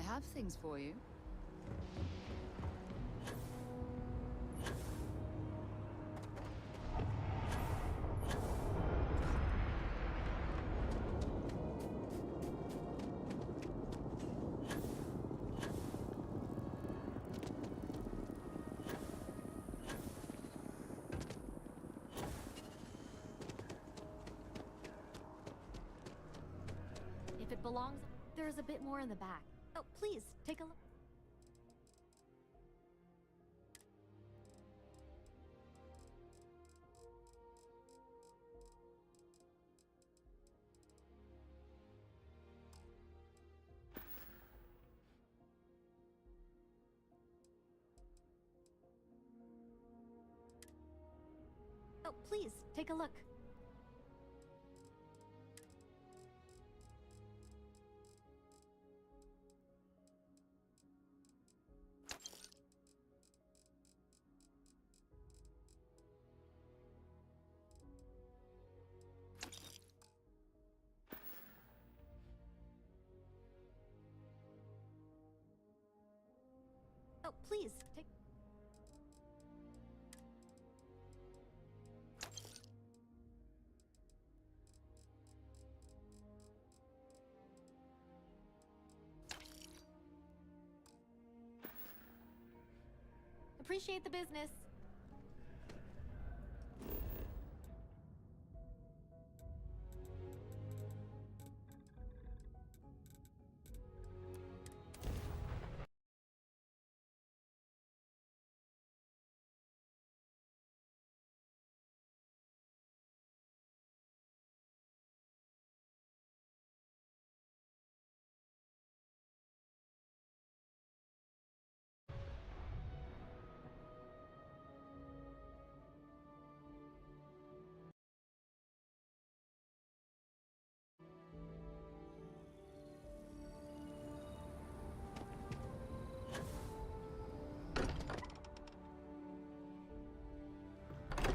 I have things for you. If it belongs, there's a bit more in the back. Oh, please, take a look. Oh, please, take a look. Oh, please, take... Appreciate the business.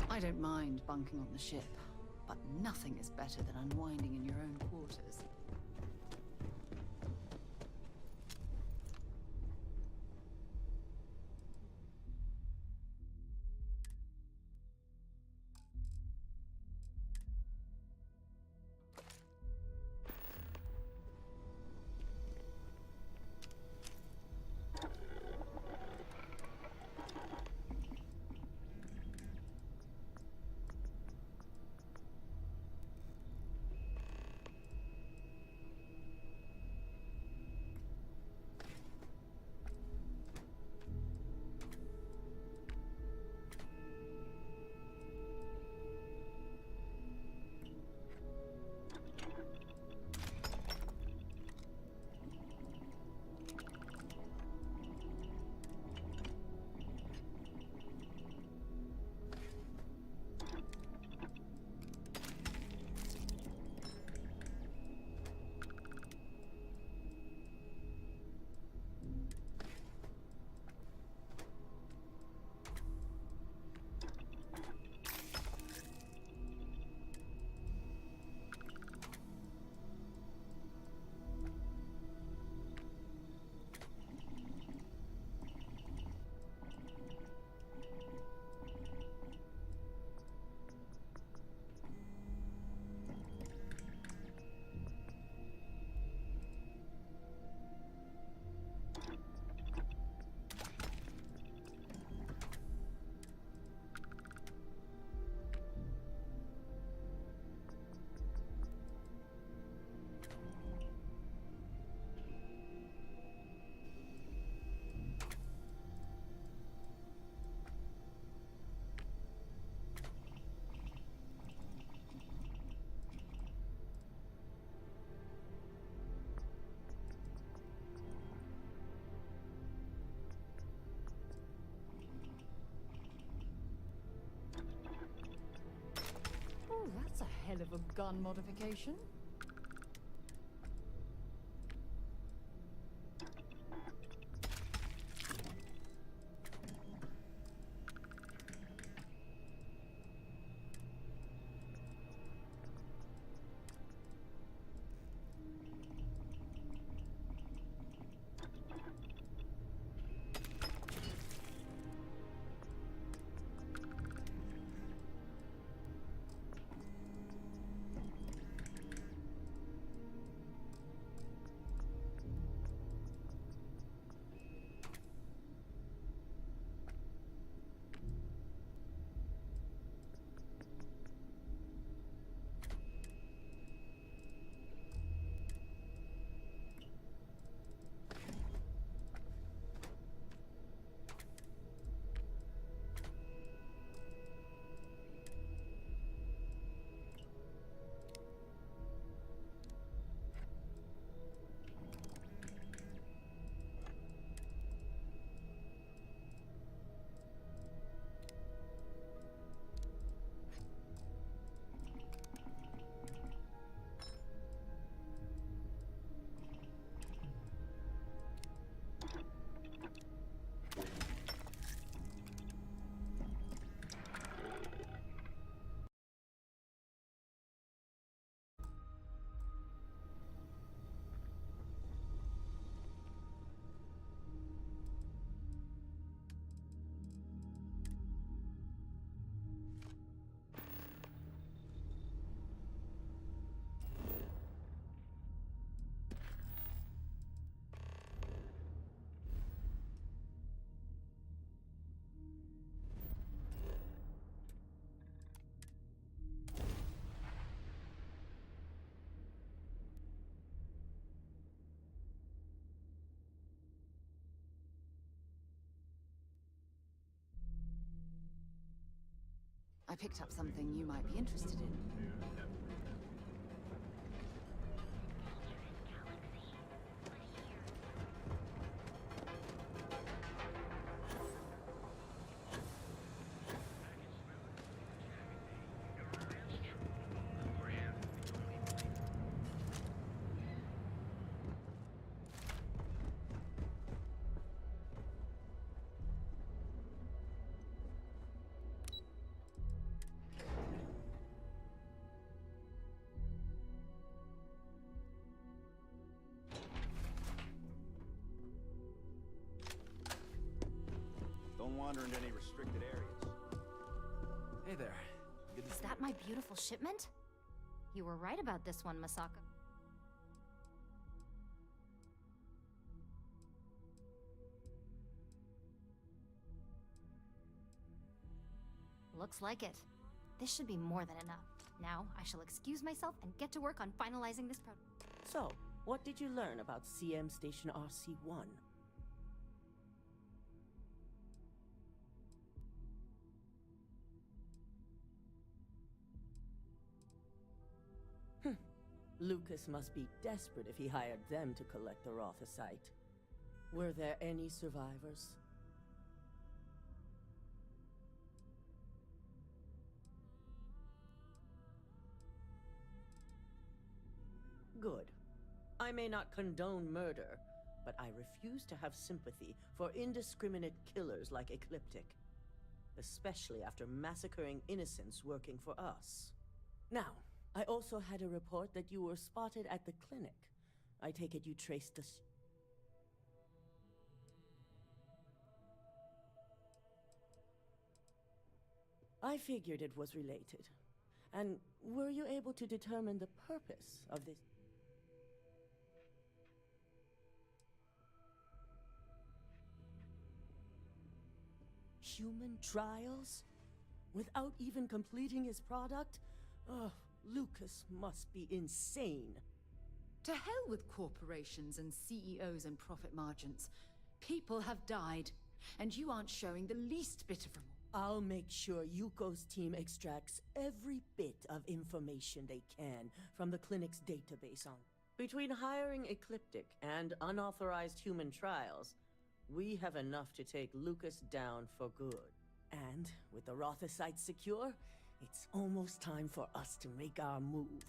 I don't mind bunking on the ship, but nothing is better than unwinding in your own quarters. Oh, that's a hell of a gun modification. I picked up something you might be interested in. Don't wander into any restricted areas. Hey there. Good to Is that my beautiful shipment? You were right about this one, Masako. Looks like it. This should be more than enough. Now, I shall excuse myself and get to work on finalizing this prototype. So, what did you learn about CM Station RC-1? Lucas must be desperate if he hired them to collect the Rothicite. Were there any survivors? Good. I may not condone murder, but I refuse to have sympathy for indiscriminate killers like Ecliptic, especially after massacring innocents working for us. Now, I also had a report that you were spotted at the clinic. I take it you traced the... I figured it was related. And were you able to determine the purpose of this? Human trials? Without even completing his product? Oh, Lucas must be insane. To hell with corporations and CEOs and profit margins. People have died, and you aren't showing the least bit of remorse. I'll make sure Yuko's team extracts every bit of information they can from the clinic's database on. Between hiring Ecliptic and unauthorized human trials, we have enough to take Lucas down for good. And with the Rothicite secure, it's almost time for us to make our move.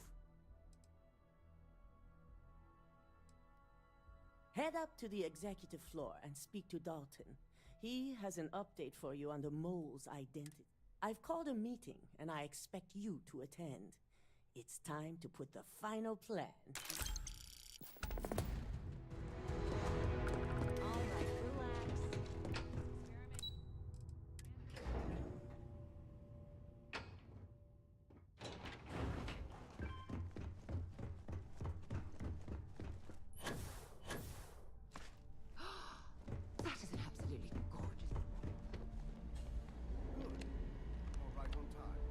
Head up to the executive floor and speak to Dalton. He has an update for you on the mole's identity. I've called a meeting, and I expect you to attend. It's time to put the final plan. All right, relax. That is an absolutely gorgeous. All right on time.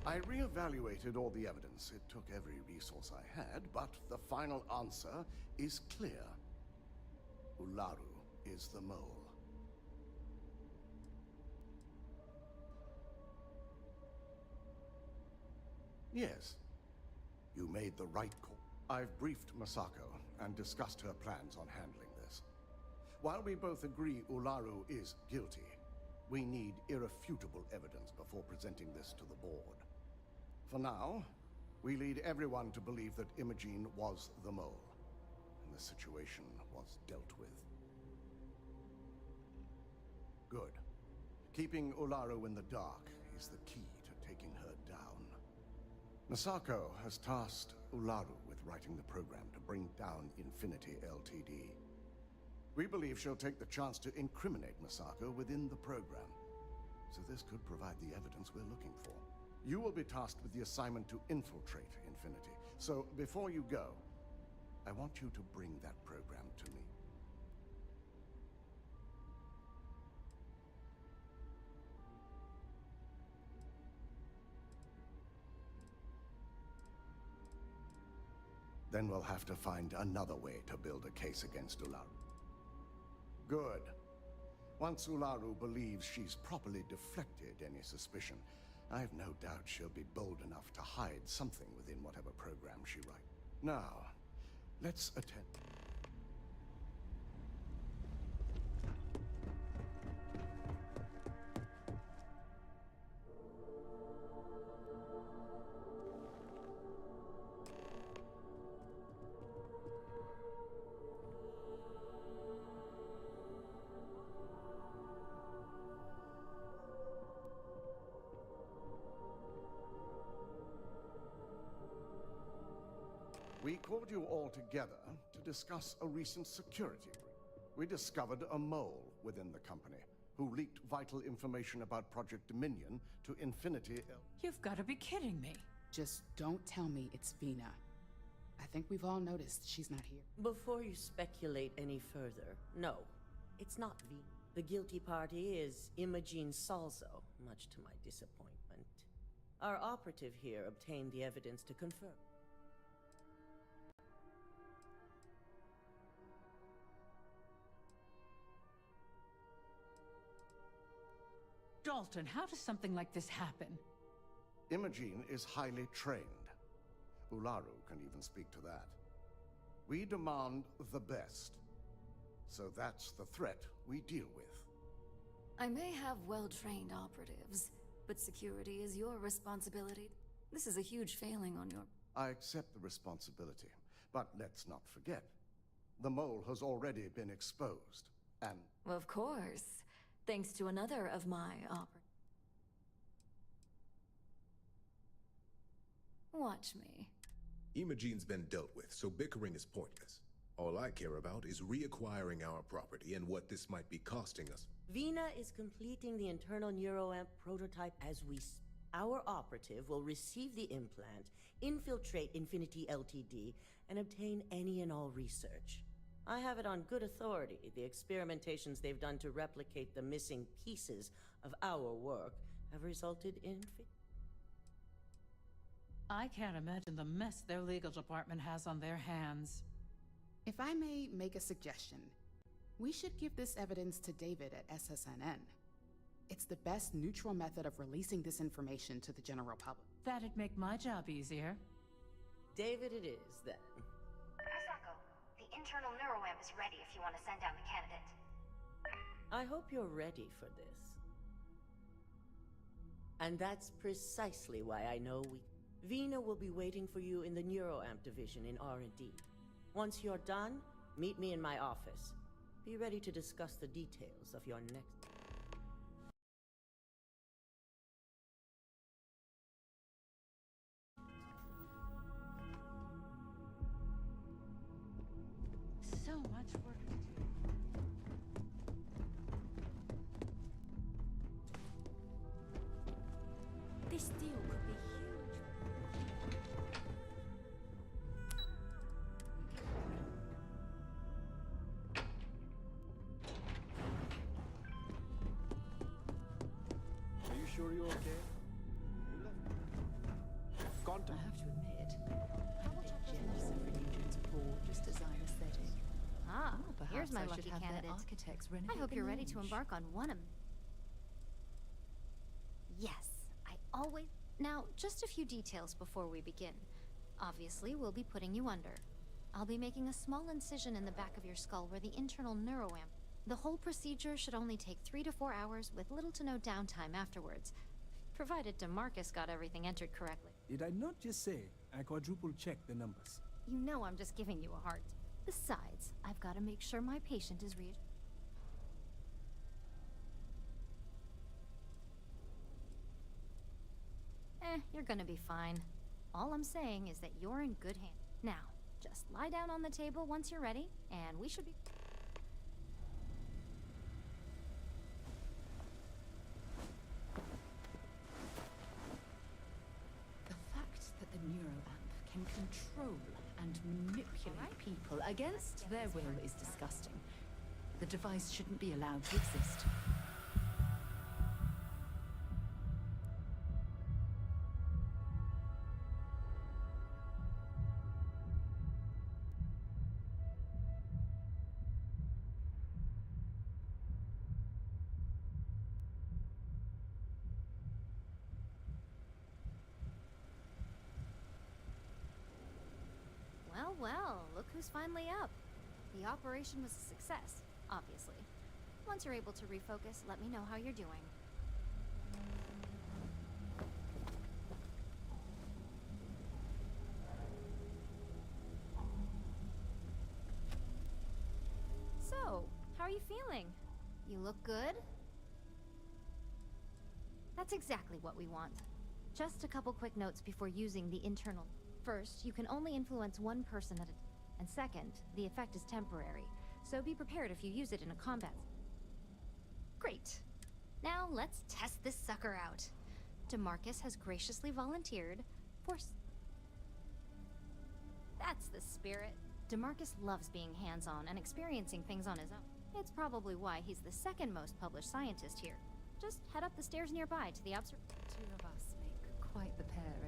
I re-evaluated all the evidence. It took every resource I had, but the final answer is clear. Ularu is the mole. Yes, you made the right call. I've briefed Masako and discussed her plans on handling this. While we both agree Ularu is guilty, we need irrefutable evidence before presenting this to the board. For now, we lead everyone to believe that Imogene was the mole, and the situation was dealt with. Good. Keeping Ularu in the dark is the key to taking her down. Masako has tasked Ularu with writing the program to bring down Infinity Ltd. We believe she'll take the chance to incriminate Masako within the program, so this could provide the evidence we're looking for. You will be tasked with the assignment to infiltrate Infinity, so before you go, I want you to bring that program to me. Then we'll have to find another way to build a case against Ularu. Good. Once Ularu believes she's properly deflected any suspicion, I've no doubt she'll be bold enough to hide something within whatever program she writes. Now, let's attend. We called you all together to discuss a recent security breach. We discovered a mole within the company who leaked vital information about Project Dominion to Infinity. You've got to be kidding me. Just don't tell me it's Vina. I think we've all noticed she's not here. Before you speculate any further, no, it's not Vina. The guilty party is Imogen Salzo, much to my disappointment. Our operative here obtained the evidence to confirm. Dalton, how does something like this happen? Imogen is highly trained. Ularu can even speak to that. We demand the best. So that's the threat we deal with. I may have well-trained operatives, but security is your responsibility. This is a huge failing on your... I accept the responsibility, but let's not forget. The mole has already been exposed, and... Of course. Thanks to another of my Watch me. Imogen's been dealt with, so bickering is pointless. All I care about is reacquiring our property and what this might be costing us. Vina is completing the internal neuroamp prototype as we speak. Our operative will receive the implant, infiltrate Infinity Ltd, and obtain any and all research. I have it on good authority. The experimentations they've done to replicate the missing pieces of our work have resulted in... I can't imagine the mess their legal department has on their hands. If I may make a suggestion, we should give this evidence to David at SSNN. It's the best neutral method of releasing this information to the general public. That'd make my job easier. David it is, then. Masako, the internal neuroamp is ready if you want to send down the candidate. I hope you're ready for this. And that's precisely why I know Vina will be waiting for you in the neuroamp division in R&D. Once you're done, meet me in my office. Be ready to discuss the details of your next... So much work to do. This deal could be huge. Are you sure you're okay? You left. Contact. I have to admit, I'm a bit jealous of Religion's gorgeous design aesthetic. Ah, Oh, here's perhaps my I lucky should have their candidate. architects I renovate hope the you're ready to lounge. embark on one of... Yes, I always... Now, just a few details before we begin. Obviously, we'll be putting you under. I'll be making a small incision in the back of your skull where the internal neuroamp... The whole procedure should only take 3 to 4 hours with little to no downtime afterwards. Provided DeMarcus got everything entered correctly. Did I not just say I quadruple-checked the numbers? You know I'm just giving you a heart. Besides, I've got to make sure my patient is you're gonna be fine. All I'm saying is that you're in good hands. Now, just lie down on the table once you're ready, and we should be... The fact that the neuroamp can control and manipulate people against their will is disgusting. The device shouldn't be allowed to exist. news finally up. The operation was a success, obviously. Once you're able to refocus, let me know how you're doing. So, how are you feeling? You look good? That's exactly what we want. Just a couple quick notes before using the internal. First, you can only influence one person at a time. And second, the effect is temporary, so be prepared if you use it in a combat. Great. Now let's test this sucker out. DeMarcus has graciously volunteered for... That's the spirit. DeMarcus loves being hands-on and experiencing things on his own. It's probably why he's the second most published scientist here. Just head up the stairs nearby to the observatory. Two of us make quite the pair, eh?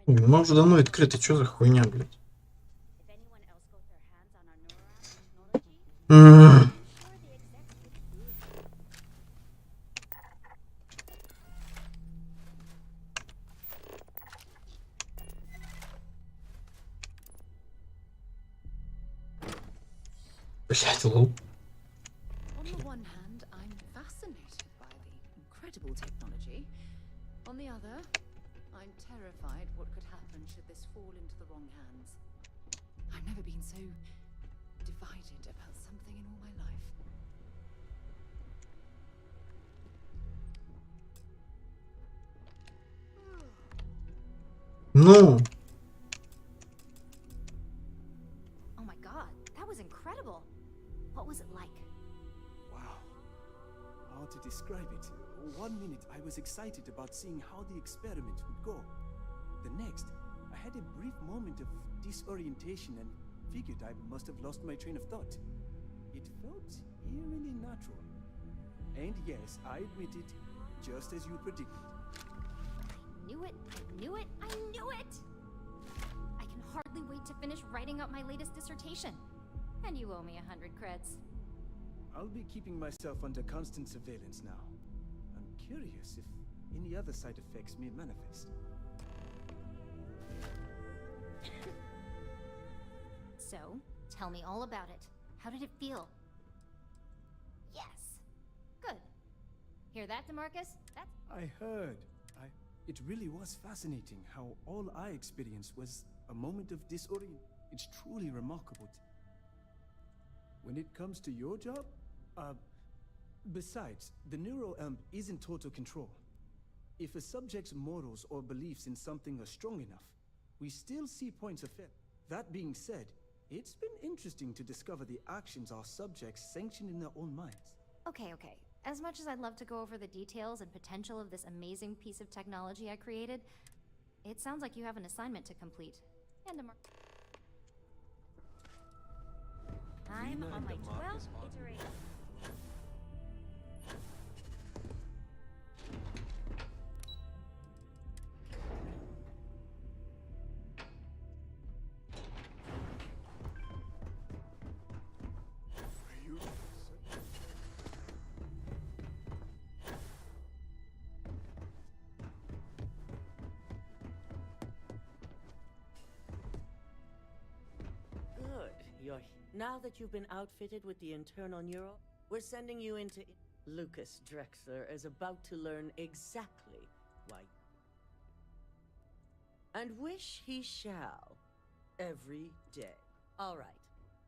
Мы уже давно открыты, что за хуйня, блядь? Блядь, лол. On the one hand, I'm fascinated by the incredible technology. On the other, I'm terrified what could happen should this fall into the wrong hands. I've never been so divided about something in all my life. Ну. Oh my god, that was incredible. What was it like? Wow. How to describe it? 1 minute I was excited about seeing how the experiment would go. The next, I had a brief moment of disorientation and figured I must have lost my train of thought. It felt eerily natural. And yes, I admit it, just as you predicted. I knew it, I knew it, I knew it! I can hardly hardly wait to finish writing up my latest dissertation. And you owe me 100 creds. I'll be keeping myself under constant surveillance now. I'm curious if any other side effects may manifest. So, tell me all about it. How did it feel? Yes. Good. Hear that, DeMarcus? That's... I heard. It really was fascinating how all I experienced was a moment of disorient. It's truly remarkable. When it comes to your job, besides, the neuroamp is in total control. If a subject's morals or beliefs in something are strong enough, we still see points of failure. That being said, it's been interesting to discover the actions our subjects sanction in their own minds. Okay. As much as I'd love to go over the details and potential of this amazing piece of technology I created, it sounds like you have an assignment to complete. And I'm on my 12th iteration. Now that you've been outfitted with the internal neural, we're sending you into... Lucas Drexler is about to learn exactly why... And wish he shall. Every day. All right.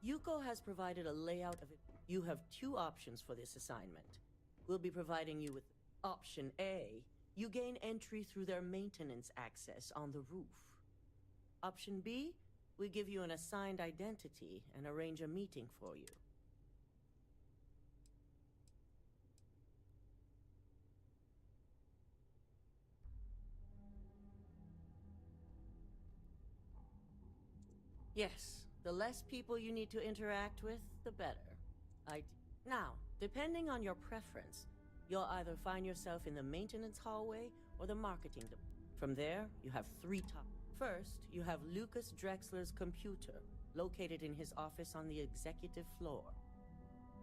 Yuko has provided a layout of it. You have two options for this assignment. We'll be providing you with option A. You gain entry through their maintenance access on the roof. Option B, we give you an assigned identity and arrange a meeting for you. Yes, the less people you need to interact with, the better. Now, depending on your preference, you'll either find yourself in the maintenance hallway or the marketing department. From there, you have three top. First, you have Lucas Drexler's computer, located in his office on the executive floor.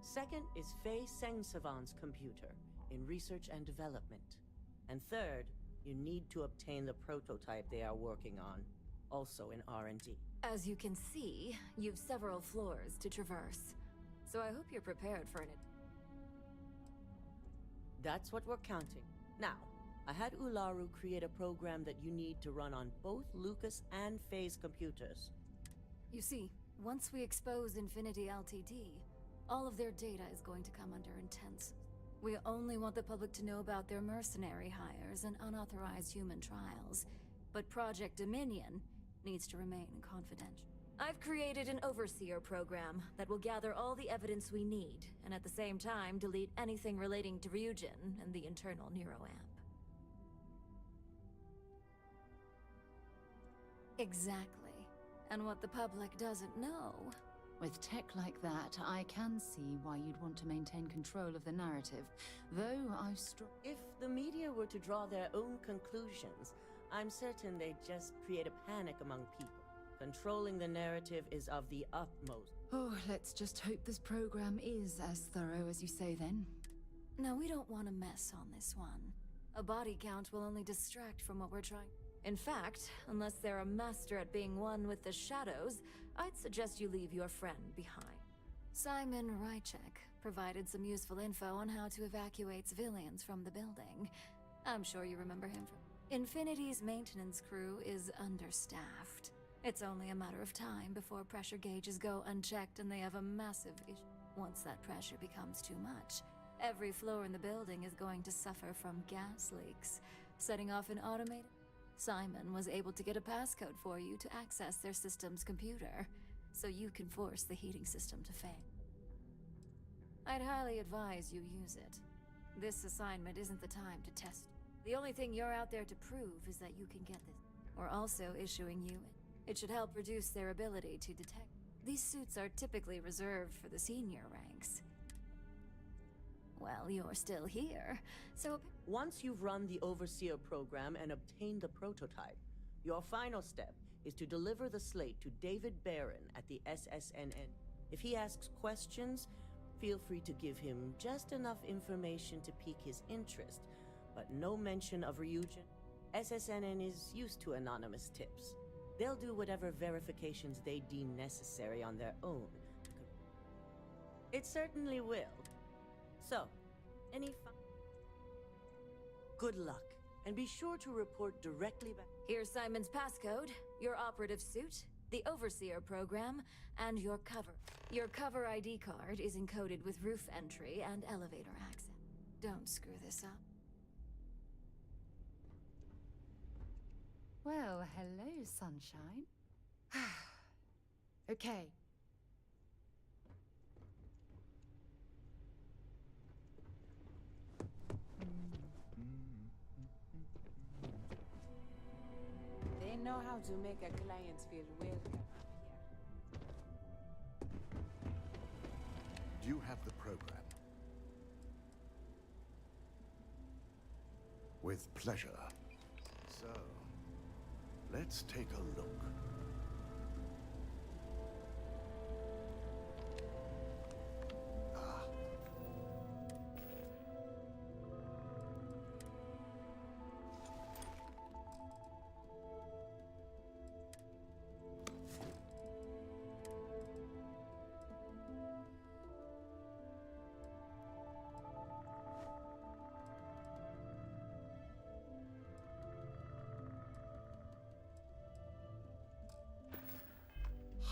Second is Faye Sengsavan's computer, in research and development. And third, you need to obtain the prototype they are working on, also in R&D. As you can see, you've several floors to traverse. So I hope you're prepared for it. That's what we're counting. Now, I had Ularu create a program that you need to run on both Lucas and Faye's computers. You see, once we expose Infinity Ltd, all of their data is going to come under intense. We only want the public to know about their mercenary hires and unauthorized human trials. But Project Dominion needs to remain confidential. I've created an overseer program that will gather all the evidence we need, and at the same time delete anything relating to Ryujin and the internal neuroamp. Exactly. And what the public doesn't know... With tech like that, I can see why you'd want to maintain control of the narrative, though If the media were to draw their own conclusions, I'm certain they'd just create a panic among people. Controlling the narrative is of the utmost. Oh, let's just hope this program is as thorough as you say then. No, we don't want to mess on this one. A body count will only distract from what we're trying. In fact, unless they're a master at being one with the shadows, I'd suggest you leave your friend behind. Simon Rychek provided some useful info on how to evacuate civilians from the building. I'm sure you remember him from... Infinity's maintenance crew is understaffed. It's only a matter of time before pressure gauges go unchecked and they have a massive issue. Once that pressure becomes too much, every floor in the building is going to suffer from gas leaks, setting off an automated... Simon was able to get a passcode for you to access their system's computer, so you can force the heating system to fail. I'd highly advise you use it. This assignment isn't the time to test. The only thing you're out there to prove is that you can get this. We're also issuing you it. It should help reduce their ability to detect. These suits are typically reserved for the senior ranks. Well, you're still here, so... Once you've run the Overseer program and obtained the prototype, Your final step is to deliver the slate to David Barron at the SSNN. If he asks questions, feel free to give him just enough information to pique his interest, but no mention of Ryujin. SSNN is used to anonymous tips. They'll do whatever verifications they deem necessary on their own. It certainly will. So, good luck, and be sure to report directly back. Here's Simon's passcode, your operative suit, the Overseer program, and your cover. Your cover ID card is encoded with roof entry and elevator access. Don't screw this up. Well, hello, sunshine. Okay. They know how to make a client feel welcome. Do you have the program? With pleasure. So, let's take a look.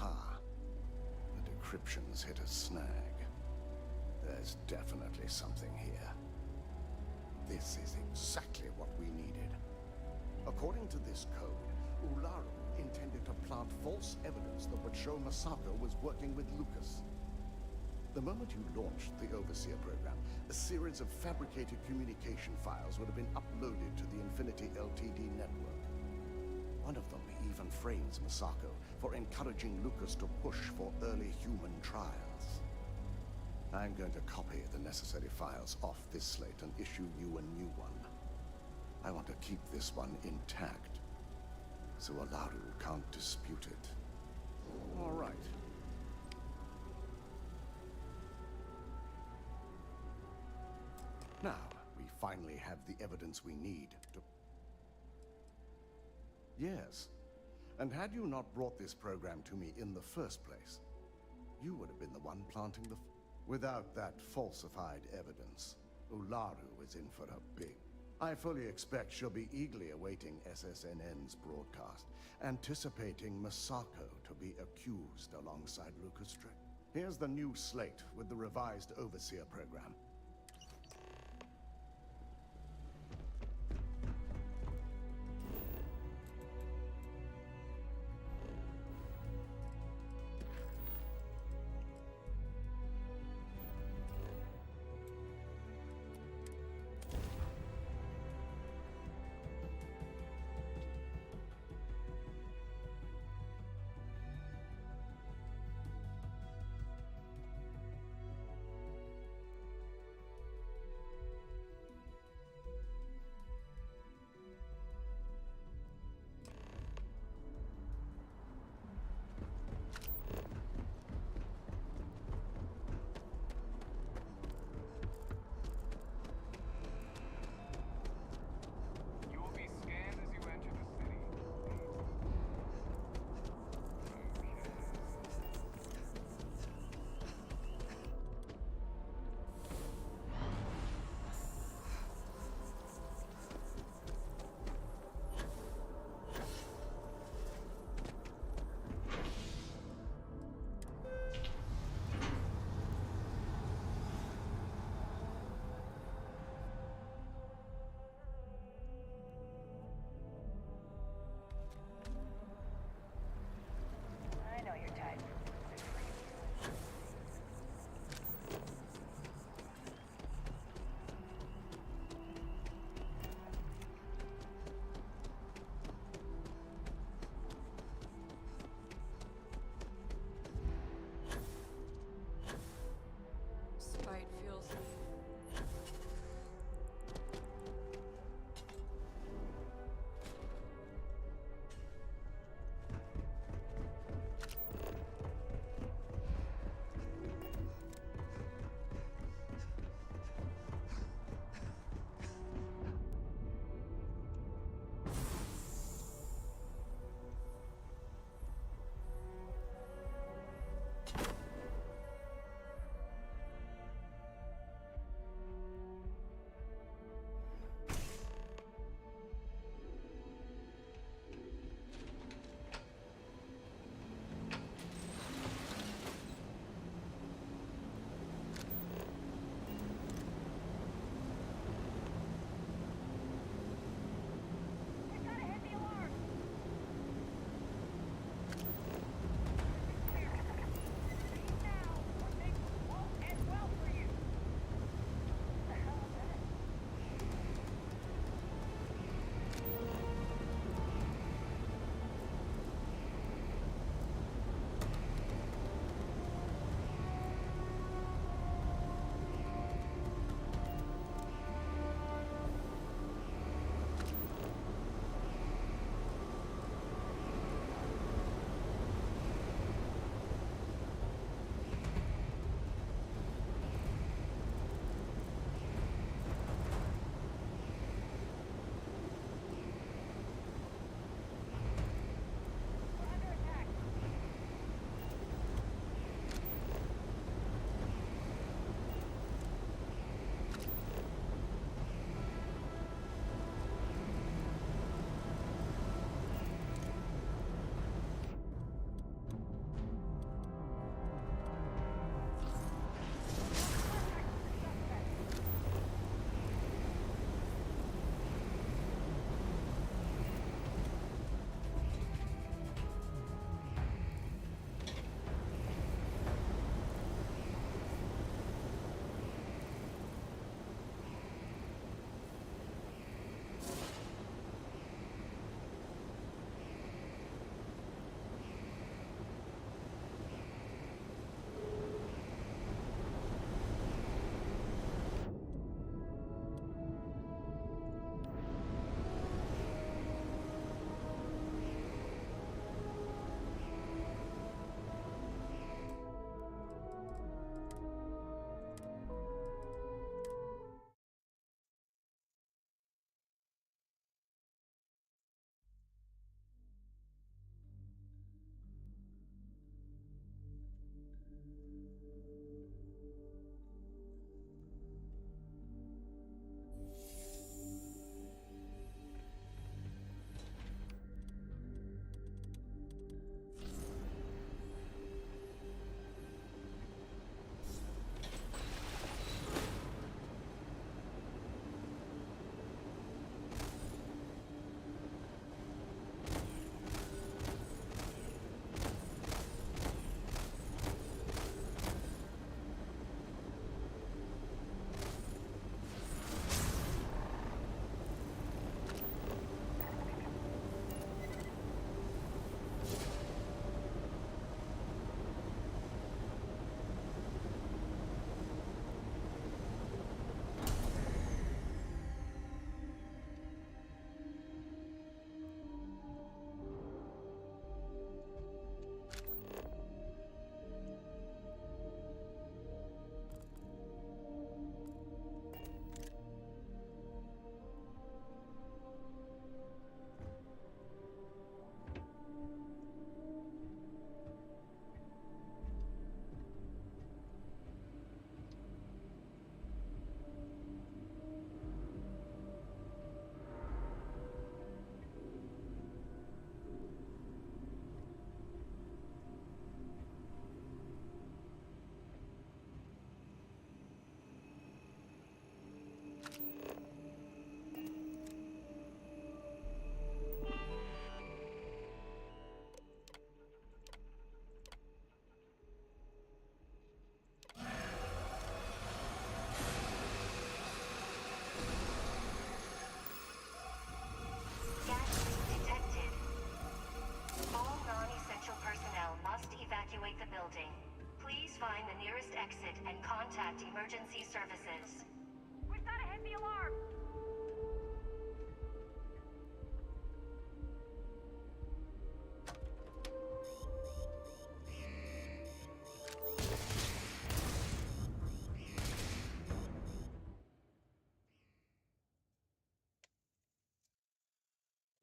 Ah. The decryptions hit a snag. There's definitely something here. This is exactly what we needed. According to this code, Ularu intended to plant false evidence that would show Masako was working with Lucas. The moment you launched the Overseer program, a series of fabricated communication files would have been uploaded to the Infinity LTD network. One of them even frames Masako for encouraging Lucas to push for early human trials. I'm going to copy the necessary files off this slate and issue you a new one. I want to keep this one intact, so Ularu can't dispute it. All right. Now, we finally have the evidence we need to... Yes. And had you not brought this program to me in the first place, you would have been the one planting the... Without that falsified evidence, Ularu is in for a big... I fully expect she'll be eagerly awaiting SSNN's broadcast, anticipating Masako to be accused alongside Lucas Drake. Here's the new slate with the revised Overseer program.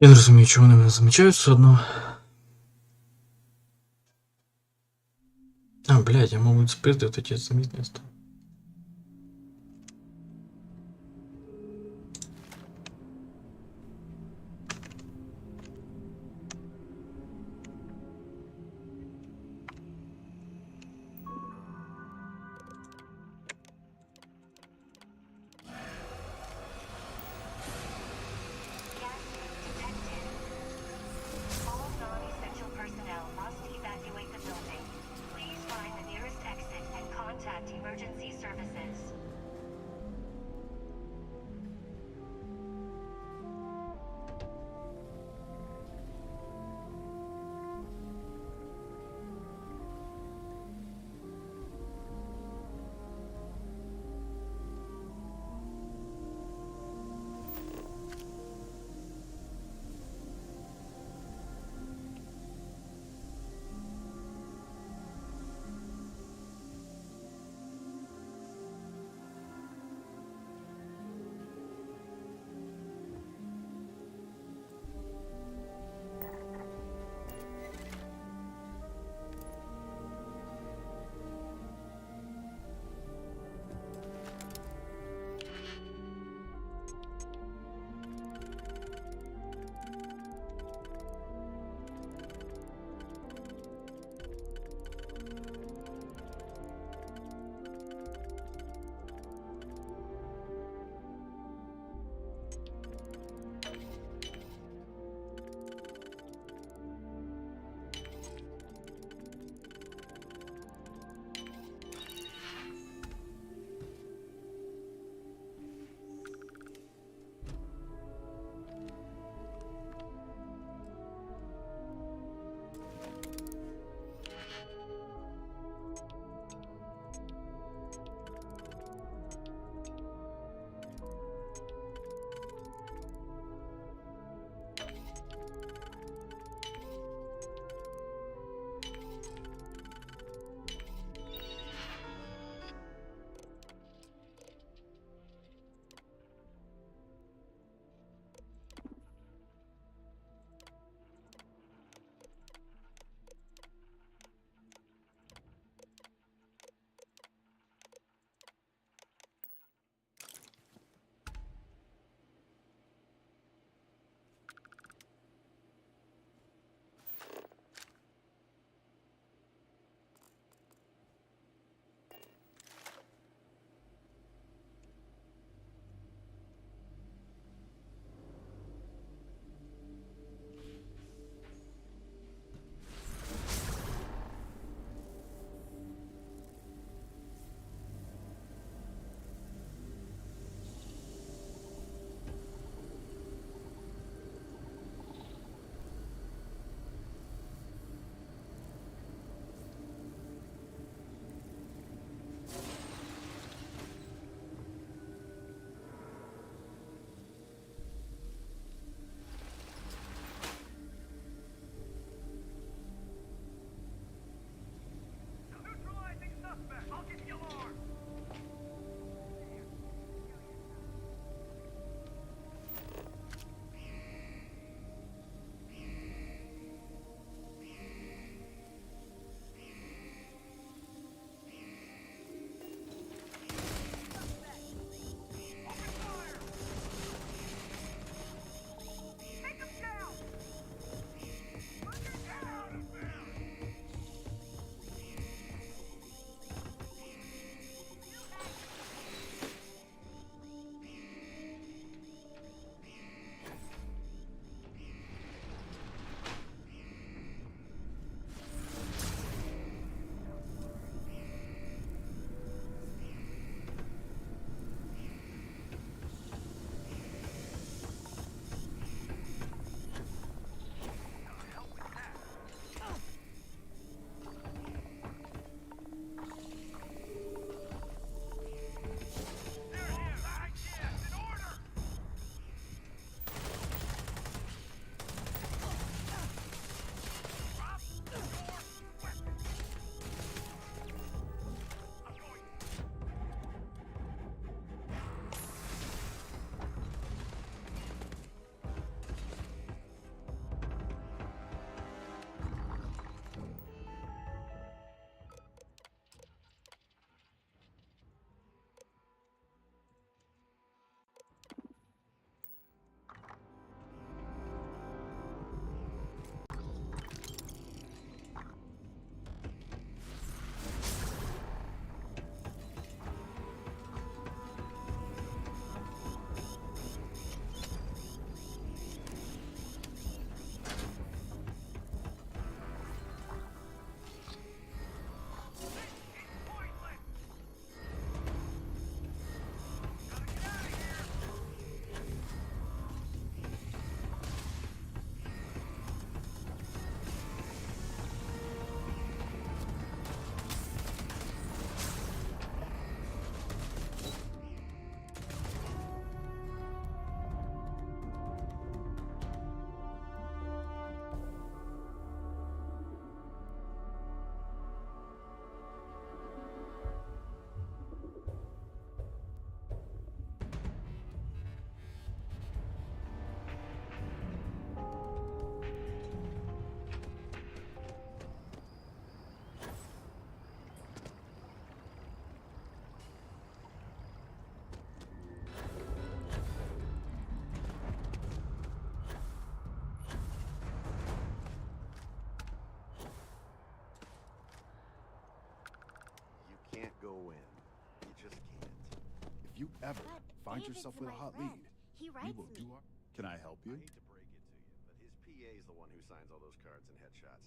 Я не розумію, чого вони мене замічають все одно. А, блядь, я, мабуть, спиздив тоді замітництво. All non-essential personnel must evacuate the building. Please find the nearest exit and contact emergency go in. You just can't. If you ever But find David's yourself with a my hot friend. lead, He we writes will me. do our... Can I help you? I hate to break it to you, but his PA is the one who signs all those cards and headshots.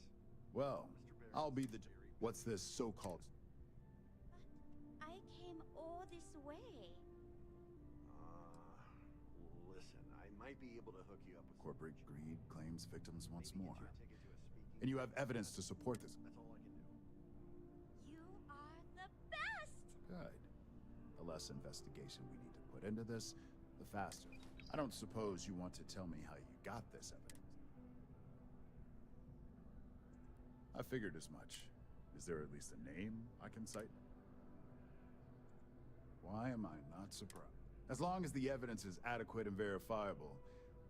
Well, I'll be the... What's this so-called... I came all this way. Listen, I might be able to hook you up with... Corporate greed claims victims once Maybe more. get you a ticket to a speaking... And you have evidence to support this. That's all I can do. You are the best! Good. The less investigation we need to put into this, the faster. I don't suppose you want to tell me how you got this evidence. I figured as much. Is there at least a name I can cite? Why am I not surprised? As long as the evidence is adequate and verifiable,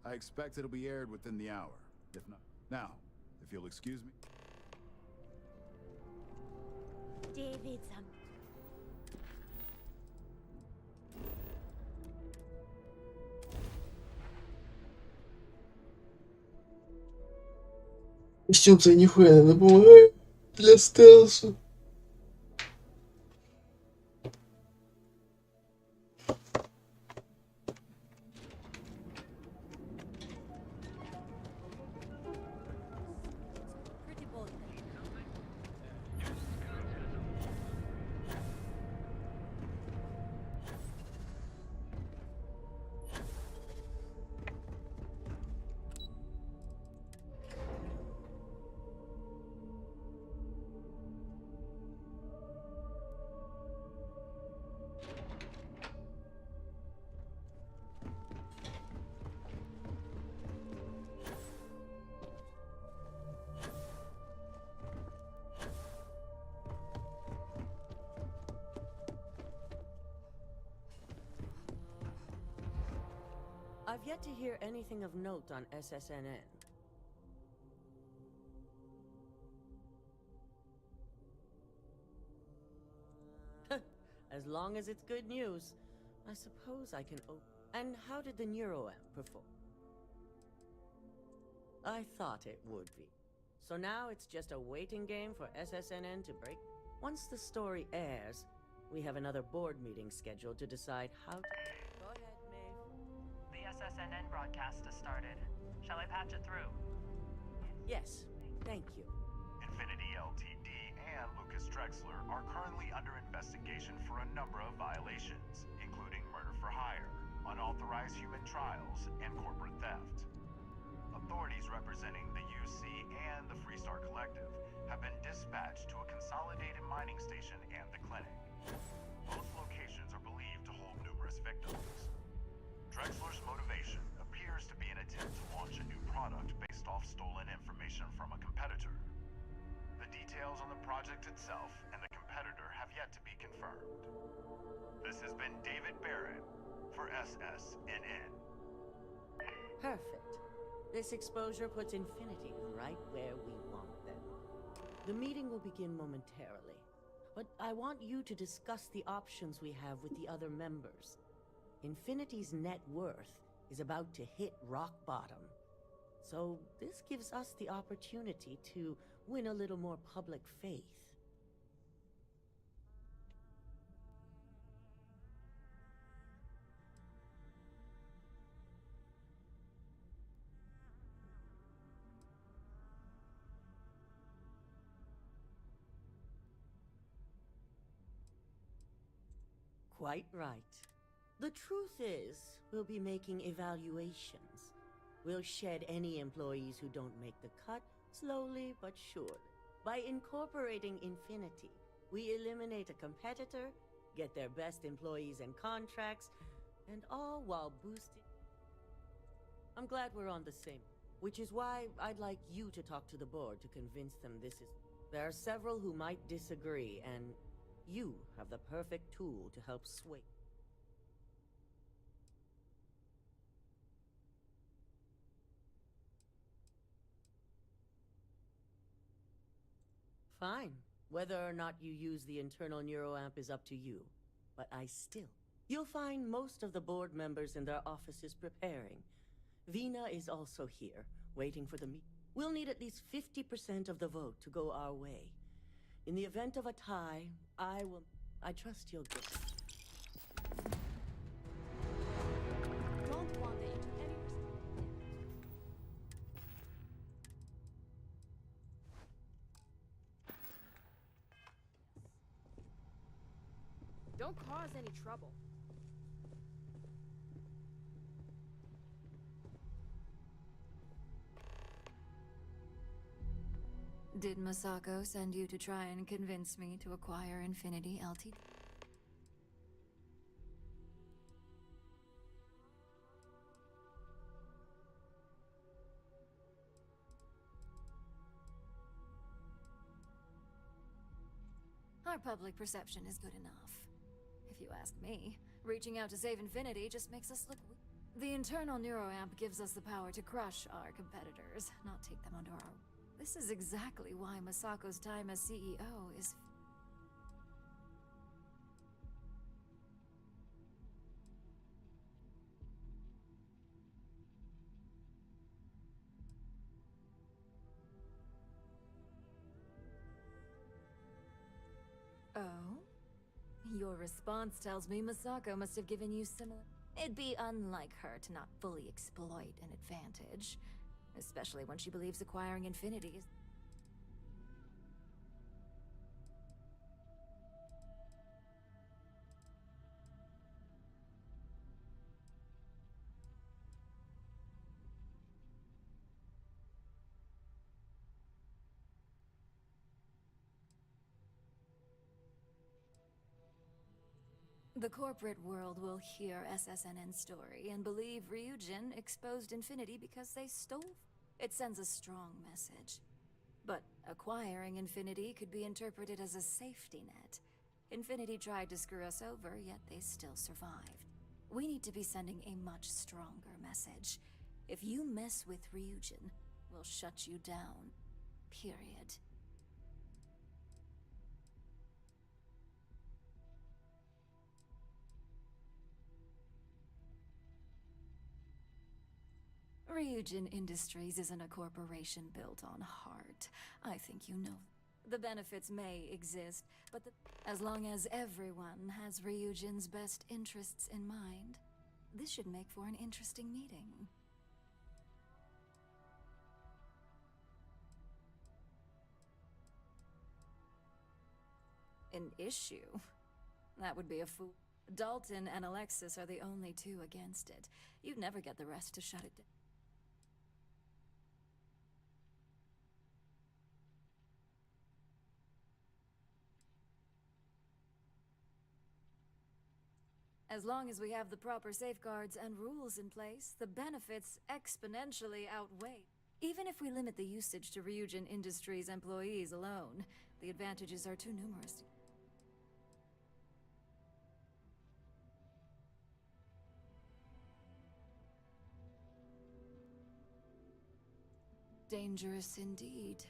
I expect it'll be aired within the hour, if not. Now, if you'll excuse me. David's Костюмцы нихуя не помогают для стелса. pretty bold. I've yet to hear anything of note on SSNN. As long as it's good news, I suppose I can And how did the NeuroAmp perform? I thought it would be. So now it's just a waiting game for SSNN to break? Once the story airs, we have another board meeting scheduled to decide how to... Go ahead, Maeve. The SSNN broadcast has started. Shall I patch it through? Yes, thank you. Infinity Ltd. and Lucas Drexler are currently under investigation for a number of violations, including murder for hire, unauthorized human trials, and corporate theft. Authorities representing the UC and the Freestar Collective have been dispatched to a consolidated mining station and the clinic. Both locations are believed to hold numerous victims. Drexler's motivation appears to be an attempt to launch a new product based off stolen information from a competitor. The details on the project itself and the competitor have yet to be confirmed. This has been David Barrett for SSNN. Perfect. This exposure puts Infinity right where we want them. The meeting will begin momentarily, but I want you to discuss the options we have with the other members. Infinity's net worth is about to hit rock bottom. So this gives us the opportunity to win a little more public faith. Quite right. The truth is, we'll be making evaluations. We'll shed any employees who don't make the cut, slowly but surely. By incorporating Infinity, we eliminate a competitor, get their best employees and contracts, and all while boosting... I'm glad we're on the same... Which is why I'd like you to talk to the board to convince them this is... There are several who might disagree, and you have the perfect tool to help sway... Fine. Whether or not you use the internal neuroamp is up to you. But I still... You'll find most of the board members in their offices preparing. Vina is also here, waiting for the meet. We'll need at least 50% of the vote to go our way. In the event of a tie, I will... I trust you'll get Don't want that you took any Don't cause any trouble. Did Masako send you to try and convince me to acquire Infinity LTD? Our public perception is good enough. If you ask me, reaching out to save Infinity just makes us look weak. The internal neuroamp gives us the power to crush our competitors, not take them under our... This is exactly why Masako's time as CEO is... Oh? Your response tells me Masako must have given you similar... It'd be unlike her to not fully exploit an advantage. Especially when she believes acquiring Infinity is... The corporate world will hear SSNN's story and believe Ryujin exposed Infinity because they stole. It sends a strong message. But acquiring Infinity could be interpreted as a safety net. Infinity tried to screw us over, yet they still survived. We need to be sending a much stronger message. If you mess with Ryujin, we'll shut you down. Period. Ryujin Industries isn't a corporation built on heart. I think you know. The benefits may exist, but as long as everyone has Ryujin's best interests in mind, this should make for an interesting meeting. An issue? That would be a fool. Dalton and Alexis are the only two against it. You'd never get the rest to shut it down. As long as we have the proper safeguards and rules in place, the benefits exponentially outweigh. Even if we limit the usage to Ryujin Industries employees alone, the advantages are too numerous. Dangerous indeed.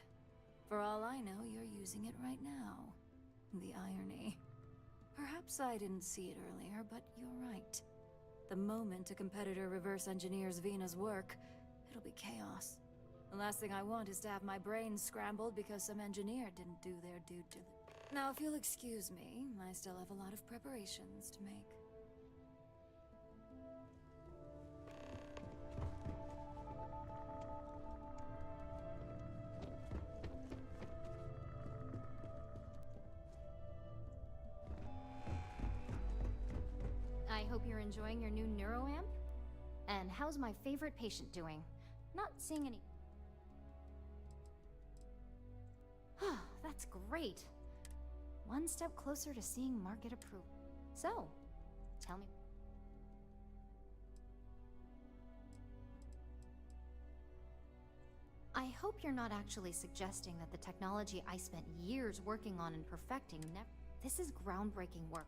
For all I know, you're using it right now. The irony. Perhaps I didn't see it earlier, but you're right. The moment a competitor reverse engineers Vina's work, it'll be chaos. The last thing I want is to have my brain scrambled because some engineer didn't do their due diligence. Now, if you'll excuse me, I still have a lot of preparations to make. I hope you're enjoying your new neuroamp. And how's my favorite patient doing? Not seeing any... That's great. One step closer to seeing market approval. So, tell me... I hope you're not actually suggesting that the technology I spent years working on and perfecting This is groundbreaking work.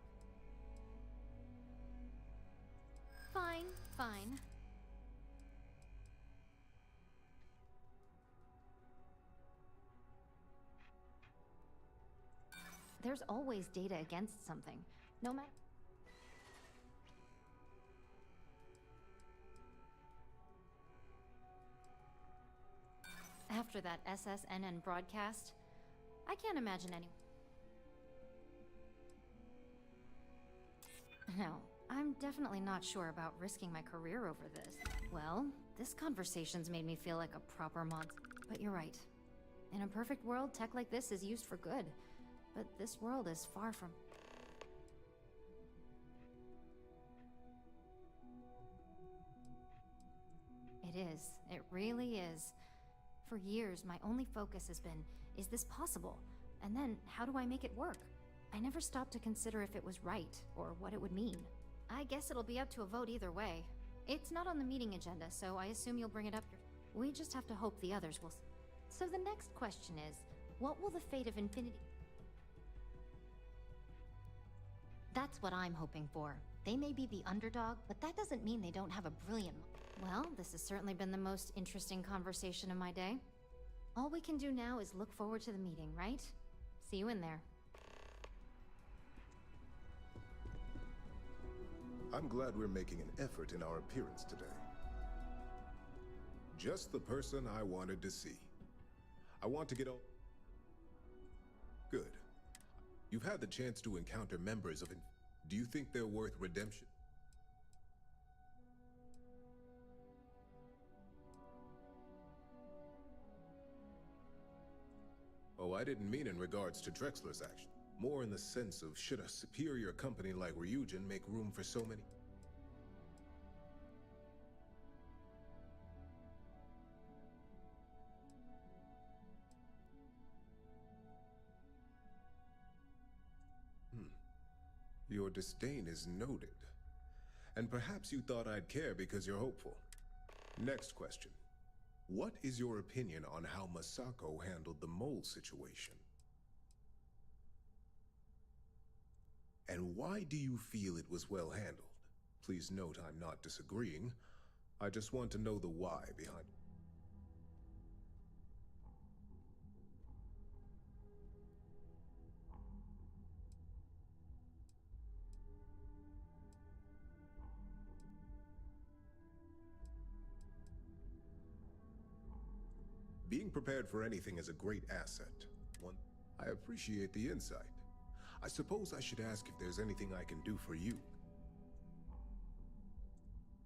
Fine, fine. There's always data against something, no matter... After that SSNN broadcast, I can't imagine any... No, I'm definitely not sure about risking my career over this. Well, this conversation's made me feel like a proper monster. But you're right. In a perfect world, tech like this is used for good. But this world is far from... It is. It really is. For years, my only focus has been, is this possible? And then, how do I make it work? I never stopped to consider if it was right, or what it would mean. I guess it'll be up to a vote either way. It's not on the meeting agenda, so I assume you'll bring it up. We just have to hope the others will. So the next question is, what will the fate of Infinity... That's what I'm hoping for. They may be the underdog, but that doesn't mean they don't have a brilliant... Well, this has certainly been the most interesting conversation of my day. All we can do now is look forward to the meeting, right? See you in there. I'm glad we're making an effort in our appearance today. Just the person I wanted to see. I want to get all... Good. You've had the chance to encounter members of... Do you think they're worth redemption? Oh, I didn't mean in regards to Drexler's action. More in the sense of, should a superior company like Ryujin make room for so many? Your disdain is noted. And perhaps you thought I'd care because you're hopeful. Next question. What is your opinion on how Masako handled the mole situation? And why do you feel it was well handled? Please note I'm not disagreeing. I just want to know the why behind it. Being prepared for anything is a great asset. I appreciate the insight. I suppose I should ask if there's anything I can do for you.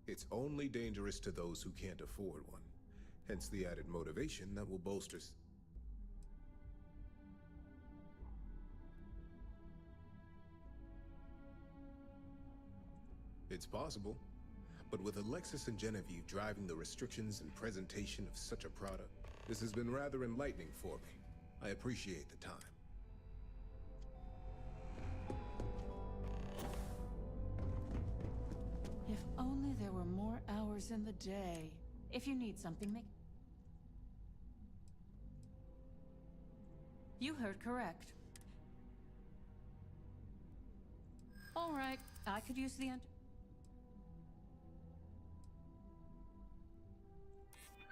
It's only dangerous to those who can't afford one. Hence the added motivation that will bolster... It's possible. But with Alexis and Genevieve driving the restrictions and presentation of such a product, this has been rather enlightening for me. I appreciate the time. If only there were more hours in the day. If you need something, make... You heard correct. All right, I could use the...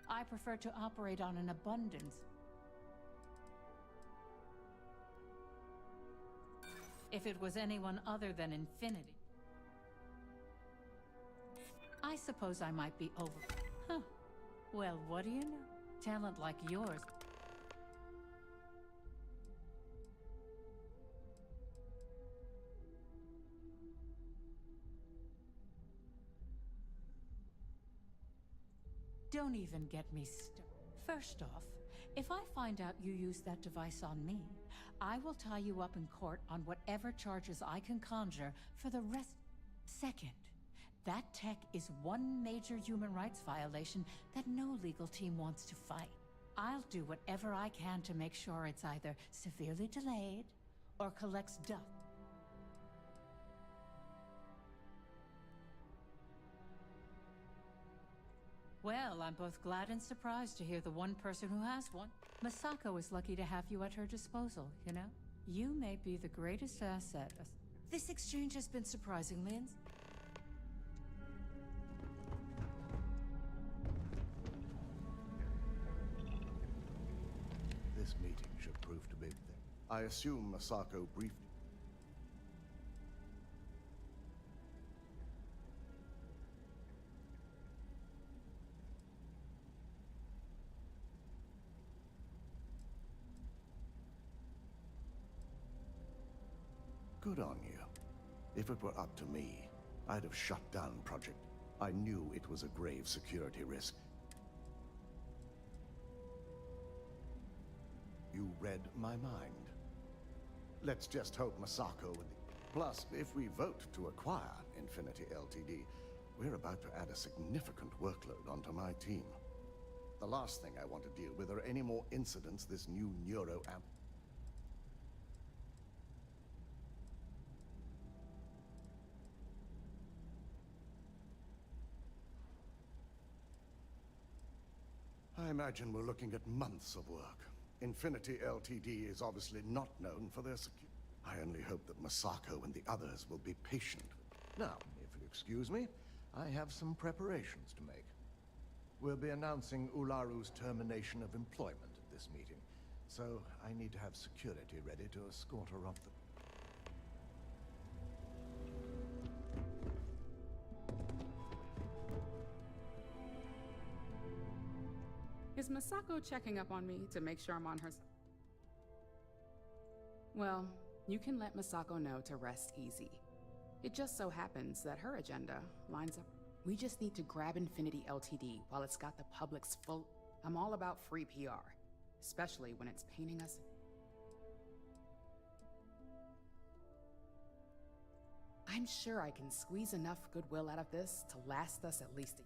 I prefer to operate on an abundance. If it was anyone other than Infinity, I suppose I might be over. Huh. Well, what do you know? Talent like yours. Don't even get me started. First off, if I find out you used that device on me, I will tie you up in court on whatever charges I can conjure for the rest. Second, that tech is one major human rights violation that no legal team wants to fight. I'll do whatever I can to make sure it's either severely delayed or collects dust. Well, I'm both glad and surprised to hear the one person who has one. Masako is lucky to have you at her disposal, you know? You may be the greatest asset. This exchange has been surprisingly This meeting should prove to be... I assume Masako briefed... Good on you. If it were up to me, I'd have shut down Project. I knew it was a grave security risk. You read my mind. Let's just hope Masako and the... Plus, if we vote to acquire Infinity Ltd, we're about to add a significant workload onto my team. The last thing I want to deal with are any more incidents this new neuroamp... I imagine we're looking at months of work. Infinity Ltd is obviously not known for their security. I only hope that Masako and the others will be patient. Now, if you'll excuse me, I have some preparations to make. We'll be announcing Ularu's termination of employment at this meeting, so I need to have security ready to escort her up the... Is Masako checking up on me to make sure I'm on her side? Well, you can let Masako know to rest easy. It just so happens that her agenda lines up. We just need to grab Infinity Ltd while it's got the public's full... I'm all about free PR, especially when it's painting us... I'm sure I can squeeze enough goodwill out of this to last us at least a...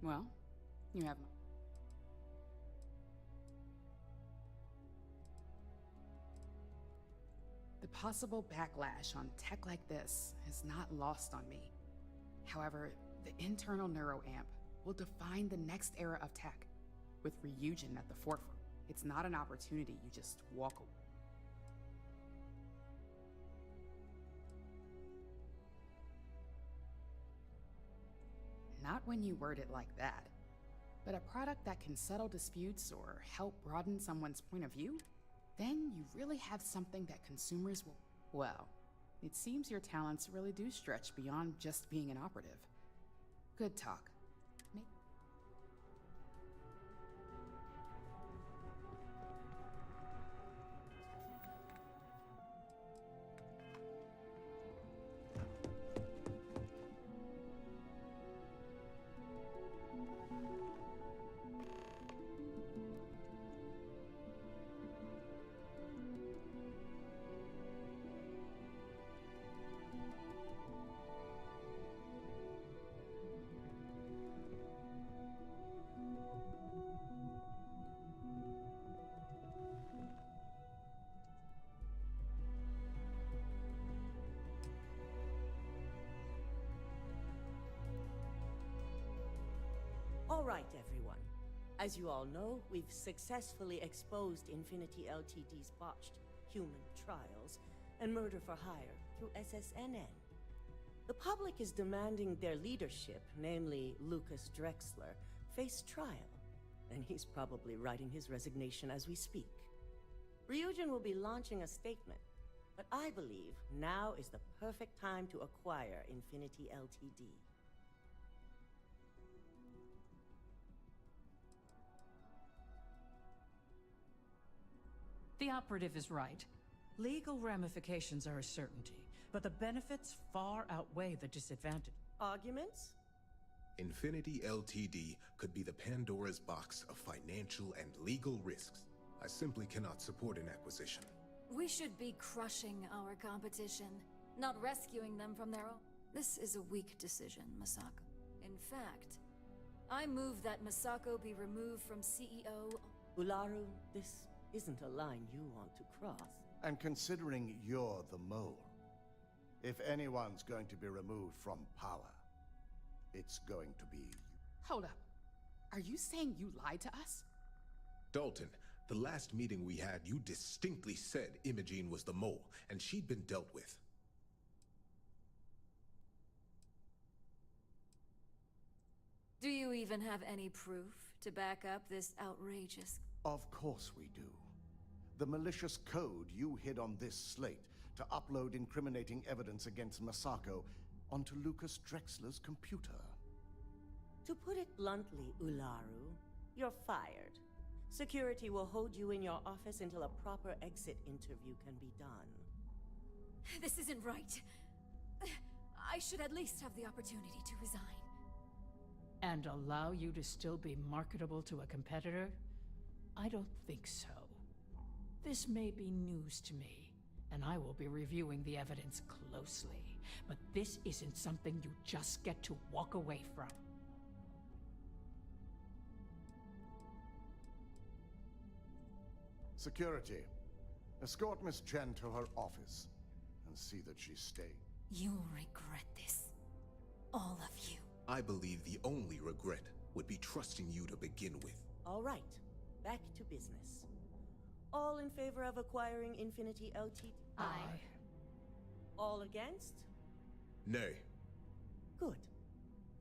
Well, you have... The possible backlash on tech like this is not lost on me. However, the internal neuroamp will define the next era of tech, with Ryujin at the forefront. It's not an opportunity you just walk away. Not when you word it like that. But a product that can settle disputes or help broaden someone's point of view? Then you really have something that consumers will... Well, it seems your talents really do stretch beyond just being an operative. Good talk. All right, everyone. As you all know, we've successfully exposed Infinity Ltd's botched human trials and murder for hire through SSNN. The public is demanding their leadership, namely Lucas Drexler, face trial, and he's probably writing his resignation as we speak. Ryujin will be launching a statement, but I believe now is the perfect time to acquire Infinity Ltd. The operative is right. Legal ramifications are a certainty, but the benefits far outweigh the disadvantage. Arguments? Infinity Ltd could be the Pandora's box of financial and legal risks. I simply cannot support an acquisition. We should be crushing our competition, not rescuing them from their own. This is a weak decision, Masako. In fact, I move that Masako be removed from CEO... Ularu, this isn't a line you want to cross. And considering you're the mole, if anyone's going to be removed from power, it's going to be you. Hold up. Are you saying you lied to us? Dalton, the last meeting we had, you distinctly said Imogene was the mole, and she'd been dealt with. Do you even have any proof to back up this outrageous... Of course we do. The malicious code you hid on this slate to upload incriminating evidence against Masako onto Lucas Drexler's computer. To put it bluntly, Ularu, you're fired. Security will hold you in your office until a proper exit interview can be done. This isn't right. I should at least have the opportunity to resign. And allow you to still be marketable to a competitor? I don't think so. This may be news to me, and I will be reviewing the evidence closely. But this isn't something you just get to walk away from. Security, escort Miss Chen to her office and see that she stays. You'll regret this. All of you. I believe the only regret would be trusting you to begin with. All right, back to business. All in favor of acquiring Infinity LTD? Aye. All against? Nay. Good.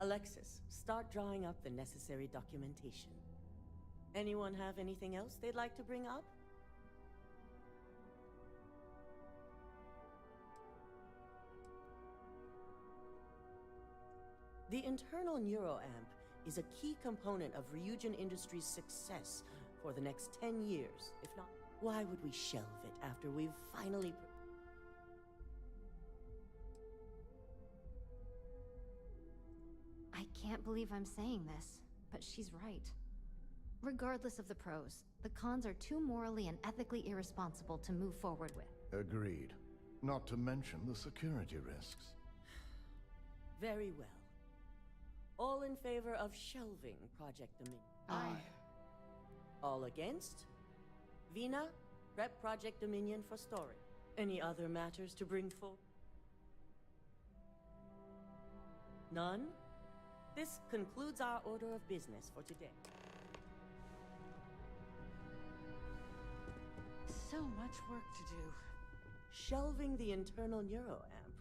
Alexis, start drawing up the necessary documentation. Anyone have anything else they'd like to bring up? The internal neuroamp is a key component of Ryujin Industries' success for the next 10 years. If not, why would we shelve it after we've finally... I can't believe I'm saying this, but she's right. Regardless of the pros, the cons are too morally and ethically irresponsible to move forward with. Agreed. Not to mention the security risks. Very well. All in favor of shelving Project Dominion? Aye. All against? Vina, prep Project Dominion for storage. Any other matters to bring forward? None? This concludes our order of business for today. So much work to do. Shelving the internal neuroamp.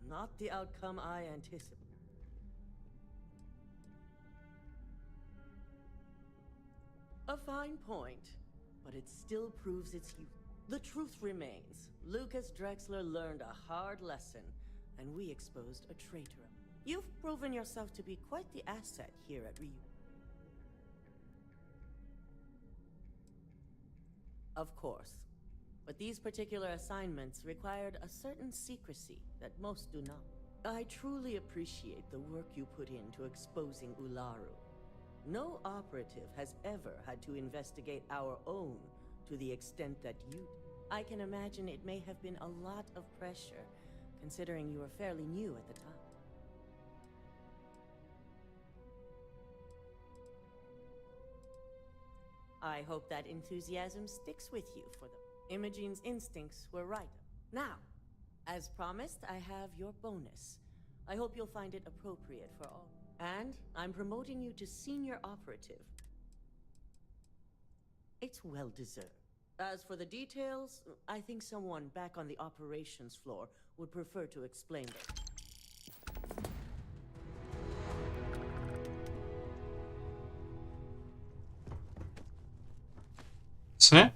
Not the outcome I anticipated. A fine point, but it still proves its use. The truth remains. Lucas Drexler learned a hard lesson, and we exposed a traitor. You've proven yourself to be quite the asset here at Ryu. Of course. But these particular assignments required a certain secrecy that most do not. I truly appreciate the work you put into exposing Ularu. No operative has ever had to investigate our own to the extent that you did. I can imagine it may have been a lot of pressure, considering you were fairly new at the time. I hope that enthusiasm sticks with you for them. Imogene's instincts were right. Now, as promised, I have your bonus. I hope you'll find it appropriate for all. And I'm promoting you to senior operative. It's well deserved. As for the details, I think someone back on the operations floor would prefer to explain them. ですね。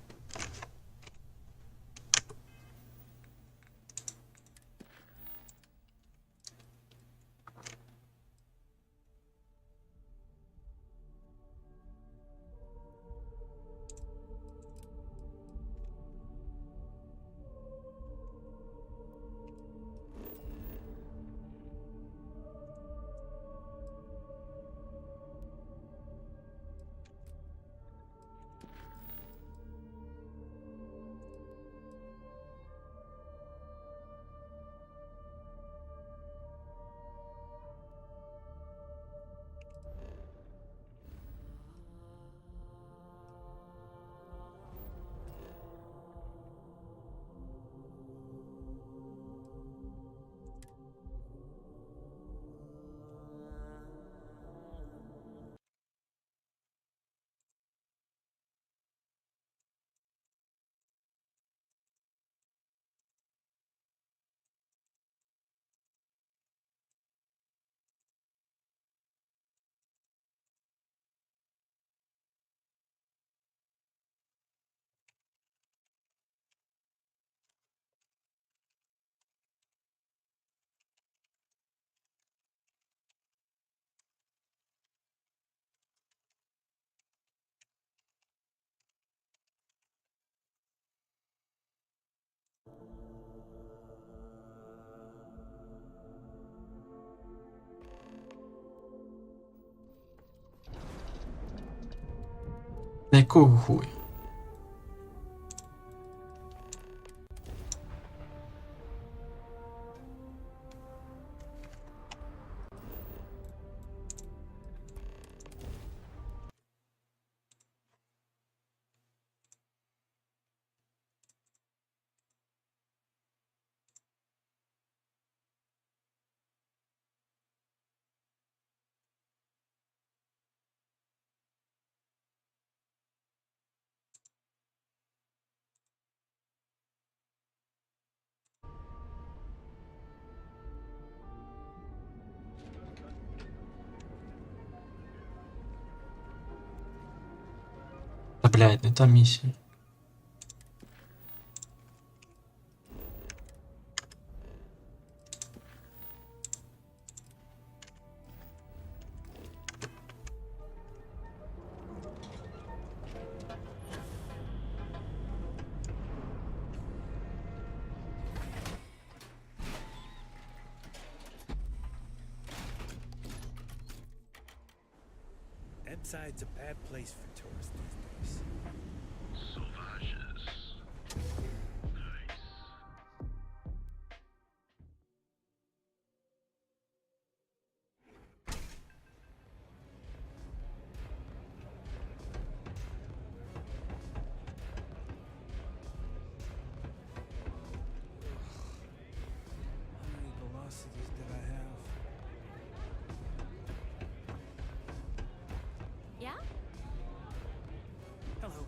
якого хуя? Та блядь, не та місія. Ebbside's a bad place for tourists these days. Sauvages. Nice. How many velocities did I have? Yeah? Hello.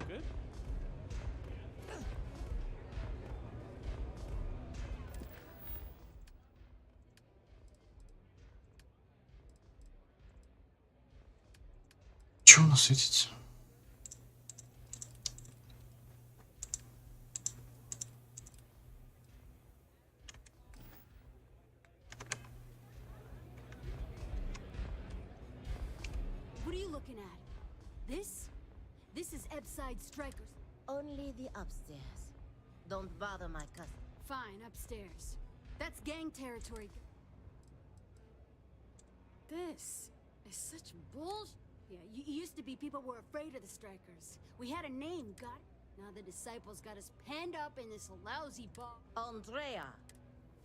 Good? Чого воно світиться? What are you looking at? This? This is Ebbside Strikers. Only the upstairs. Don't bother my cousin. Fine, upstairs. That's gang territory. This is such bullshit. Yeah, used to be people were afraid of the Strikers. We had a name, got it? Now the disciples got us penned up in this lousy bar. Andrea.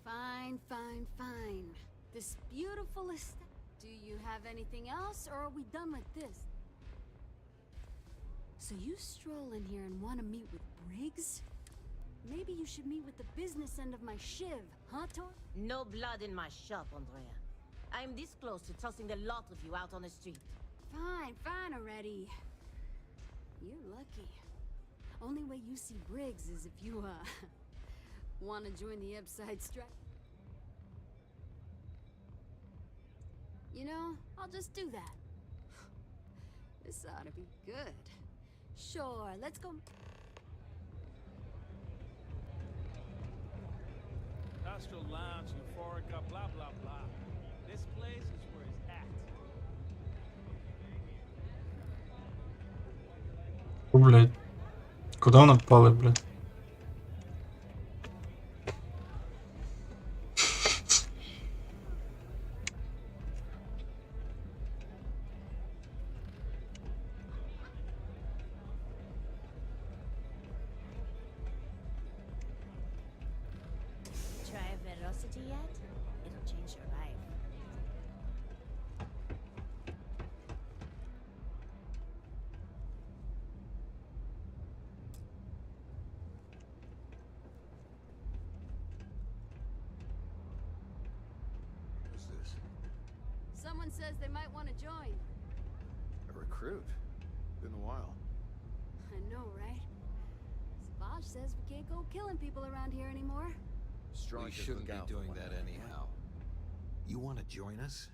Fine, fine, fine. This beautiful estate. Do you have anything else, or are we done with this? So you stroll in here and want to meet with Briggs? Maybe you should meet with the business end of my shiv, huh, Tor? No blood in my shop, Andrea. I'm this close to tossing the lot of you out on the street. Fine, fine already. You're lucky. Only way you see Briggs is if you, want to join the Ebbside Strike. You know, I'll just do that. This ought to be good. Sure, let's go. Astral Lounge, Euphorica, blah, blah, blah. This place is where it's at. О, блядь. Куда вона впала, блядь? Try Velocity yet? It'll change your life. Who's this? Someone says they might want to join. A recruit? Been a while. I know, right? Savage says we can't go killing people around here anymore. We shouldn't be doing that anyhow. You want to join us?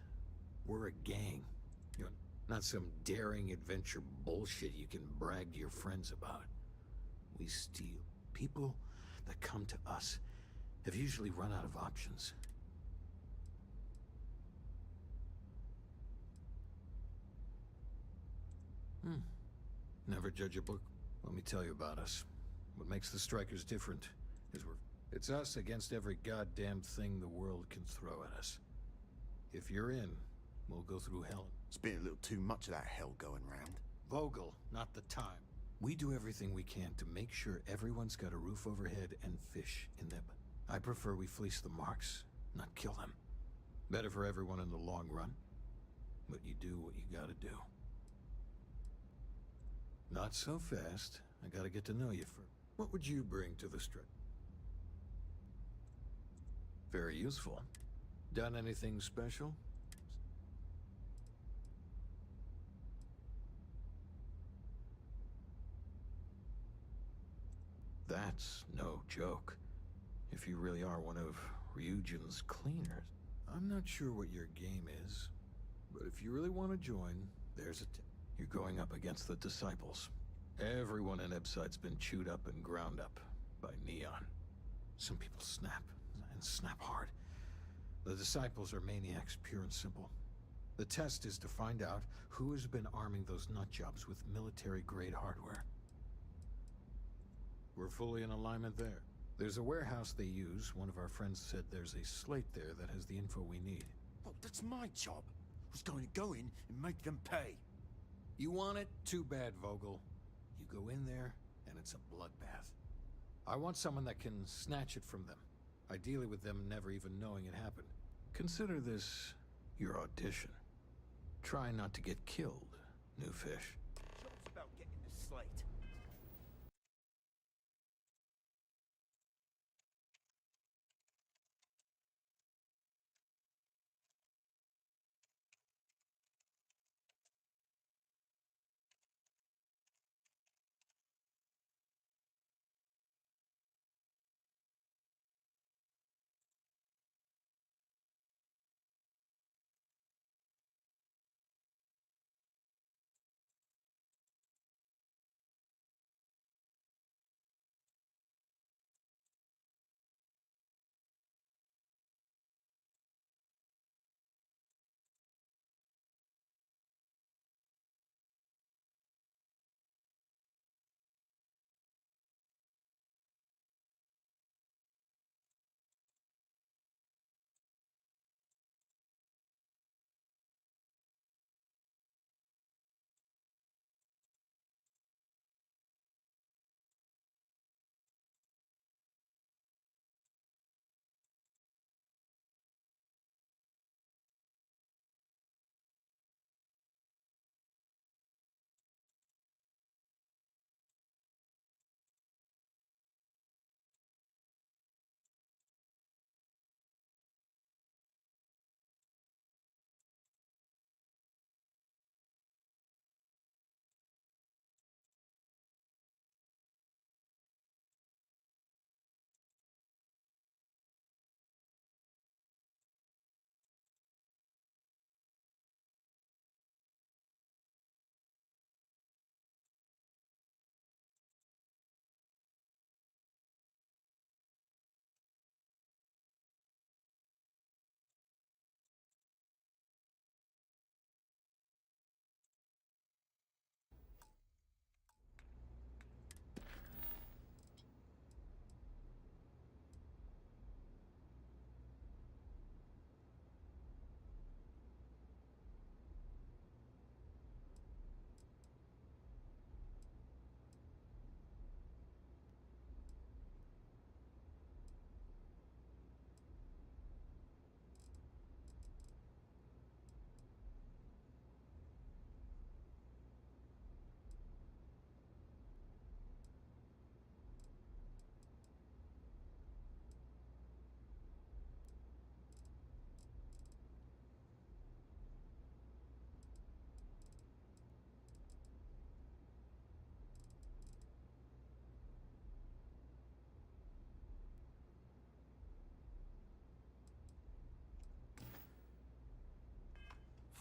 We're a gang. You're not some daring adventure bullshit you can brag to your friends about. We steal. People that come to us have usually run out of options. Never judge a book. Let me tell you about us. What makes the Strikers different is it's us against every goddamn thing the world can throw at us. If you're in, we'll go through hell. It's been a little too much of that hell going round. Vogel, not the time. We do everything we can to make sure everyone's got a roof overhead and fish in them. I prefer we fleece the marks, not kill them. Better for everyone in the long run. But you do what you gotta do. Not so fast. I gotta get to know you first. What would you bring to the strip? Very useful. Done anything special? That's no joke. If you really are one of Ryujin's cleaners. I'm not sure what your game is, but if you really want to join, there's a tip. You're going up against the Disciples. Everyone in Ebside's been chewed up and ground up by Neon. Some people snap, and snap hard. The Disciples are maniacs, pure and simple. The test is to find out who has been arming those nutjobs with military-grade hardware. We're fully in alignment there. There's a warehouse they use. One of our friends said there's a slate there that has the info we need. Oh, that's my job. I was going to go in and make them pay. You want it? Too bad, Vogel. You go in there, and it's a bloodbath. I want someone that can snatch it from them. Ideally with them never even knowing it happened. Consider this your audition. Try not to get killed, new fish. Job's about getting the slate.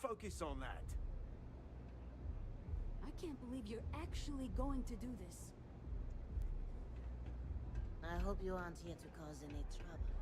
Focus on that. I can't believe you're actually going to do this. I hope you aren't here to cause any trouble.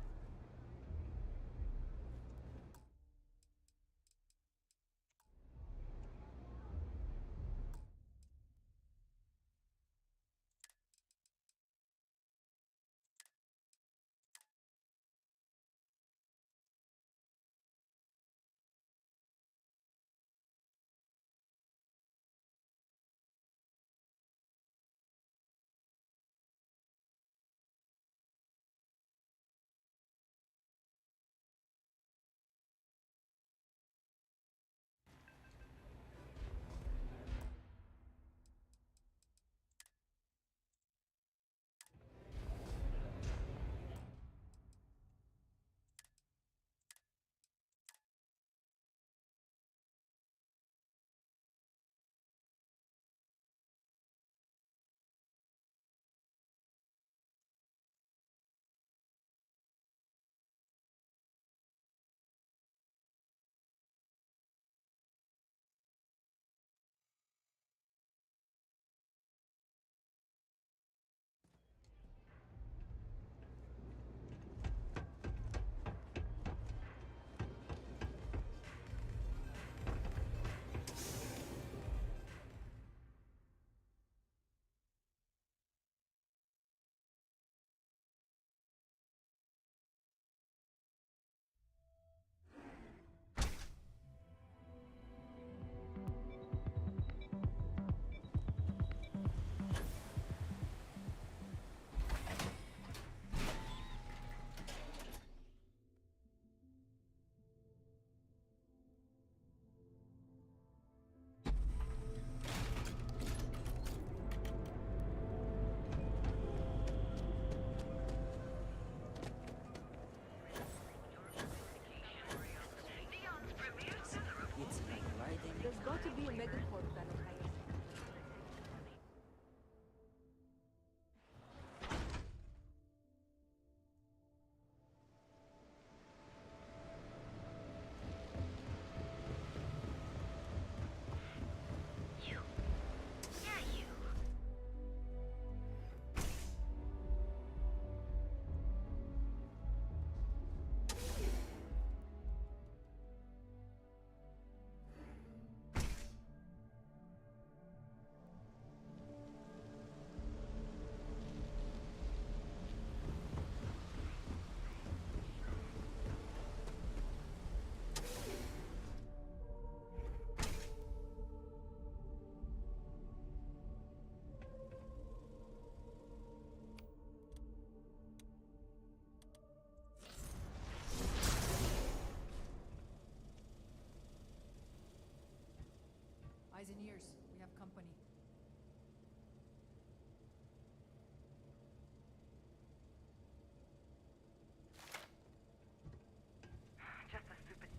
be a megaport that will hire. Eyes and ears, we have company. Just a stupid.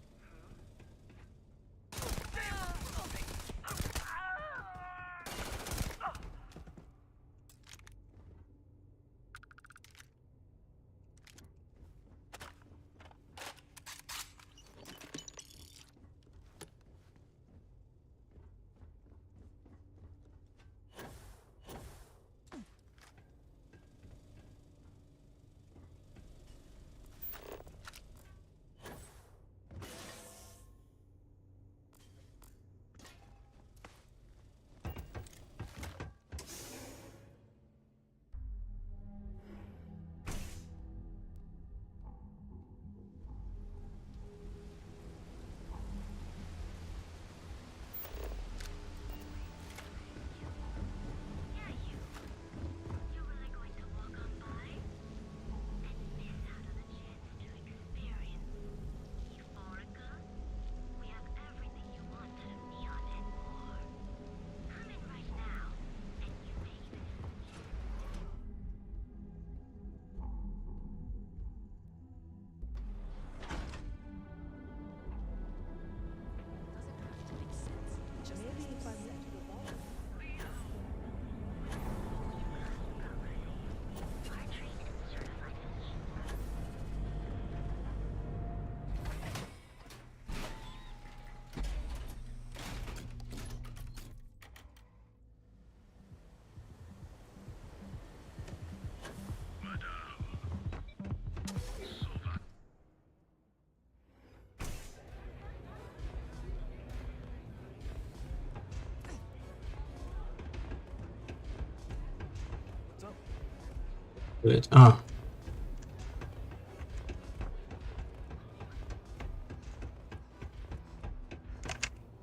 Блять. А.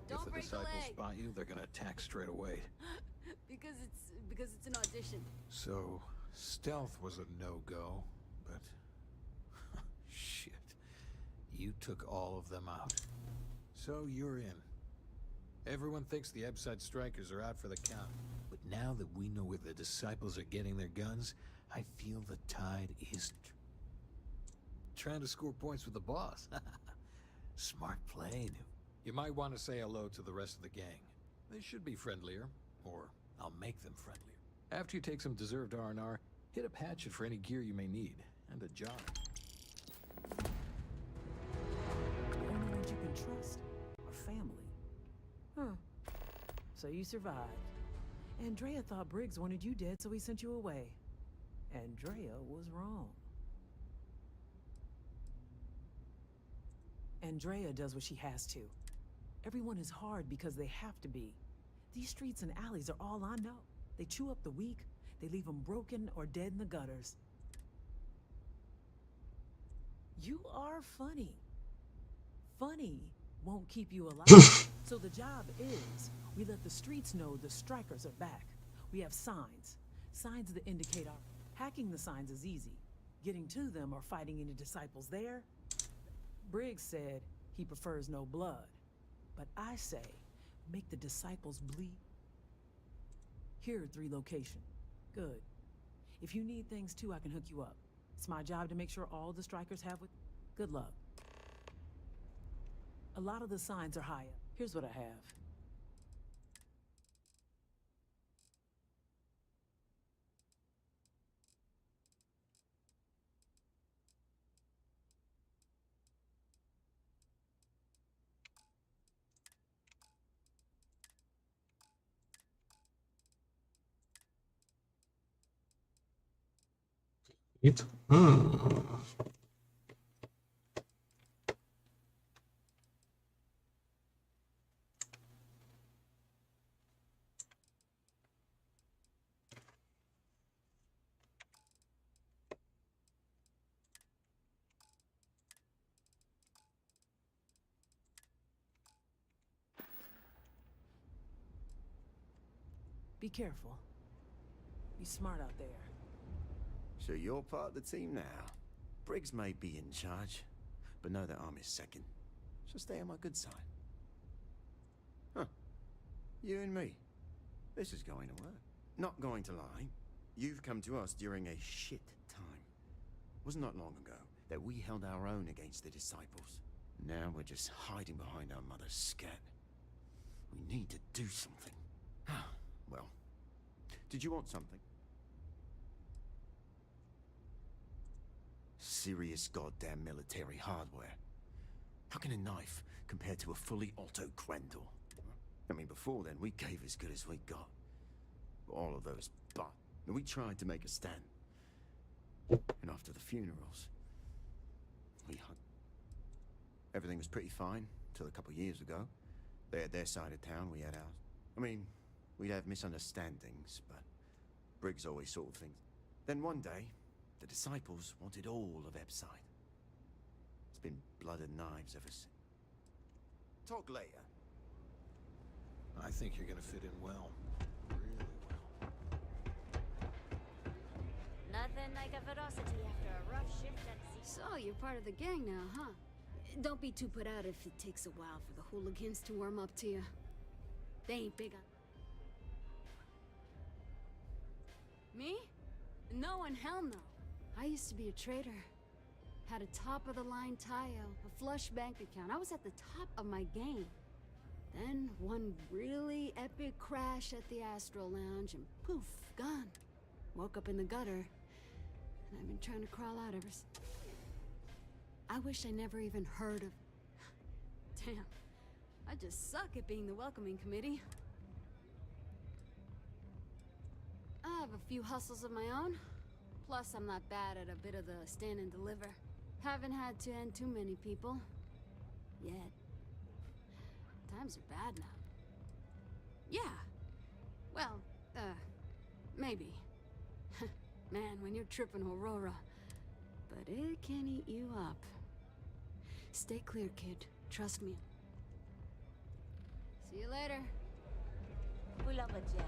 If the disciples spot you, they're gonna attack straight away. because it's an audition. So, stealth was a no-go, but... shit. You took all of them out. So you're in. Everyone thinks the Ebside strikers are out for the count. But now that we know where the disciples are getting their guns, I feel the tide is trying to score points with the boss. Smart play. You might want to say hello to the rest of the gang. They should be friendlier, or I'll make them friendlier. After you take some deserved R&R, hit up Hatchet for any gear you may need, and a job. The only ones you can trust are family. Huh. So you survived. Andrea thought Briggs wanted you dead, so he sent you away. Andrea was wrong. Andrea does what she has to. Everyone is hard because they have to be. These streets and alleys are all I know. They chew up the weak, they leave them broken or dead in the gutters. You are funny. Funny won't keep you alive. So the job is, we let the streets know the strikers are back. We have signs. Signs that indicate our... Hacking the signs is easy. Getting to them or fighting any disciples there? Briggs said he prefers no blood. But I say, make the disciples bleed. Here are 3 locations. Good. If you need things too, I can hook you up. It's my job to make sure all the strikers have what... Good luck. A lot of the signs are high up. Here's what I have. It? Be careful. Be smart out there. So you're part of the team now. Briggs may be in charge, but know that I'm his second. So stay on my good side. Huh. You and me. This is going to work. Not going to lie. You've come to us during a shit time. Wasn't that long ago that we held our own against the disciples. Now we're just hiding behind our mother's scat. We need to do something. Well, did you want something? Serious goddamn military hardware. How can a knife compare to a fully auto Grendel? I mean, before then, we gave as good as we got. All of those we tried to make a stand. And after the funerals, we hung. Everything was pretty fine till a couple years ago. They had their side of town, we had ours. I mean, we'd have misunderstandings, but Briggs always sort of things. Then one day, the disciples wanted all of Epside. It's been blood and knives ever since. Talk later. I think you're gonna fit in well. Really well. Nothing like a velocity after a rough shift at sea. So, you're part of the gang now, huh? Don't be too put out if it takes a while for the hooligans to warm up to you. They ain't big on... Me? No one, hell no. I used to be a trader. Had a top-of-the-line tie-out, a flush bank account. I was at the top of my game. Then, one really epic crash at the Astro Lounge, and poof, gone. Woke up in the gutter, and I've been trying to crawl out ever since. I wish I never even heard of... Damn, I just suck at being the welcoming committee. I have a few hustles of my own. Plus, I'm not bad at a bit of the stand and deliver. Haven't had to end too many people. Yet. Times are bad now. Yeah. Well, maybe. Man, when you're tripping Aurora. But it can eat you up. Stay clear, kid. Trust me. See you later. We love a jam.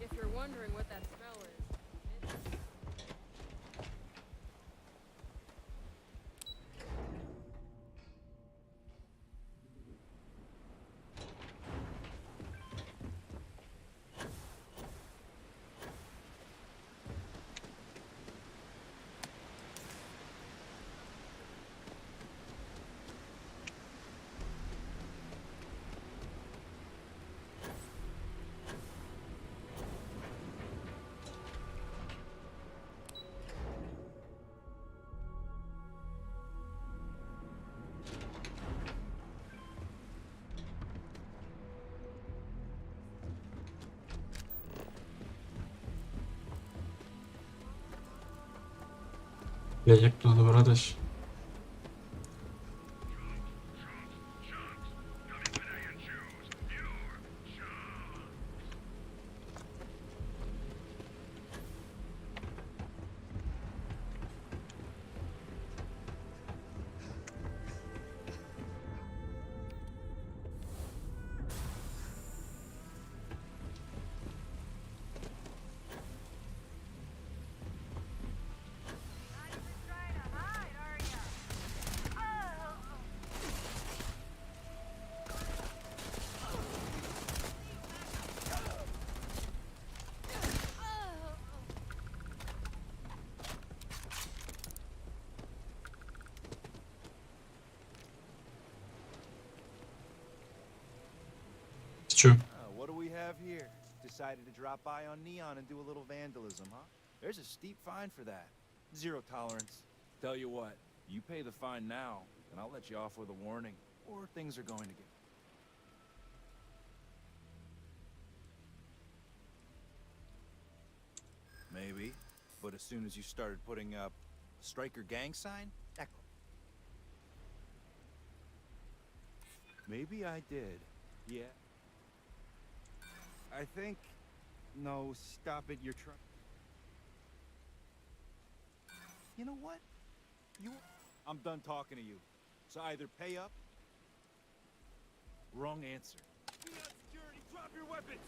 If you're wondering what that smell is, Як тут добратись? It's true. What do we have here? Decided to drop by on Neon and do a little vandalism, huh? There's a steep fine for that. Zero tolerance. Tell you what, you pay the fine now, and I'll let you off with a warning, or things are going to get... Maybe, but as soon as you started putting up a striker gang sign, that... Maybe I did. Yeah. I think... No, stop it, you're trying... You know what? I'm done talking to you. So either pay up... Wrong answer. Be on security, drop your weapons!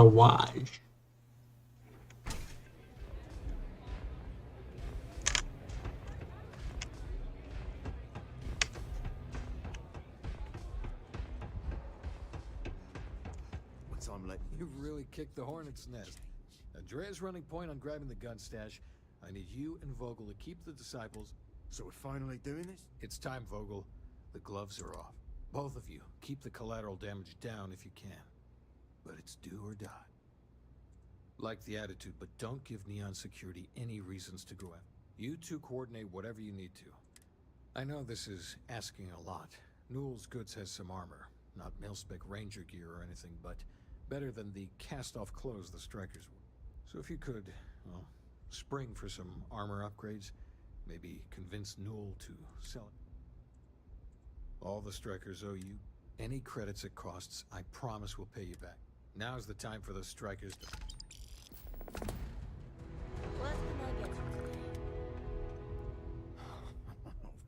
Why? What's I'm letting You really kicked the hornet's nest. Andrea's running point on grabbing the gun stash. I need you and Vogel to keep the disciples. So we're finally doing this? It's time, Vogel. The gloves are off. Both of you, keep the collateral damage down if you can. But it's do or die. Like the attitude, but don't give Neon Security any reasons to go after. You two coordinate whatever you need to. I know this is asking a lot. Newell's Goods has some armor. Not mil-spec Ranger gear or anything, but better than the cast-off clothes the Strikers wore. So if you could, well, spring for some armor upgrades, maybe convince Newell to sell it. All the Strikers owe you. Any credits it costs, I promise we'll pay you back. Now's the time for the Strikers to... What can I get you today?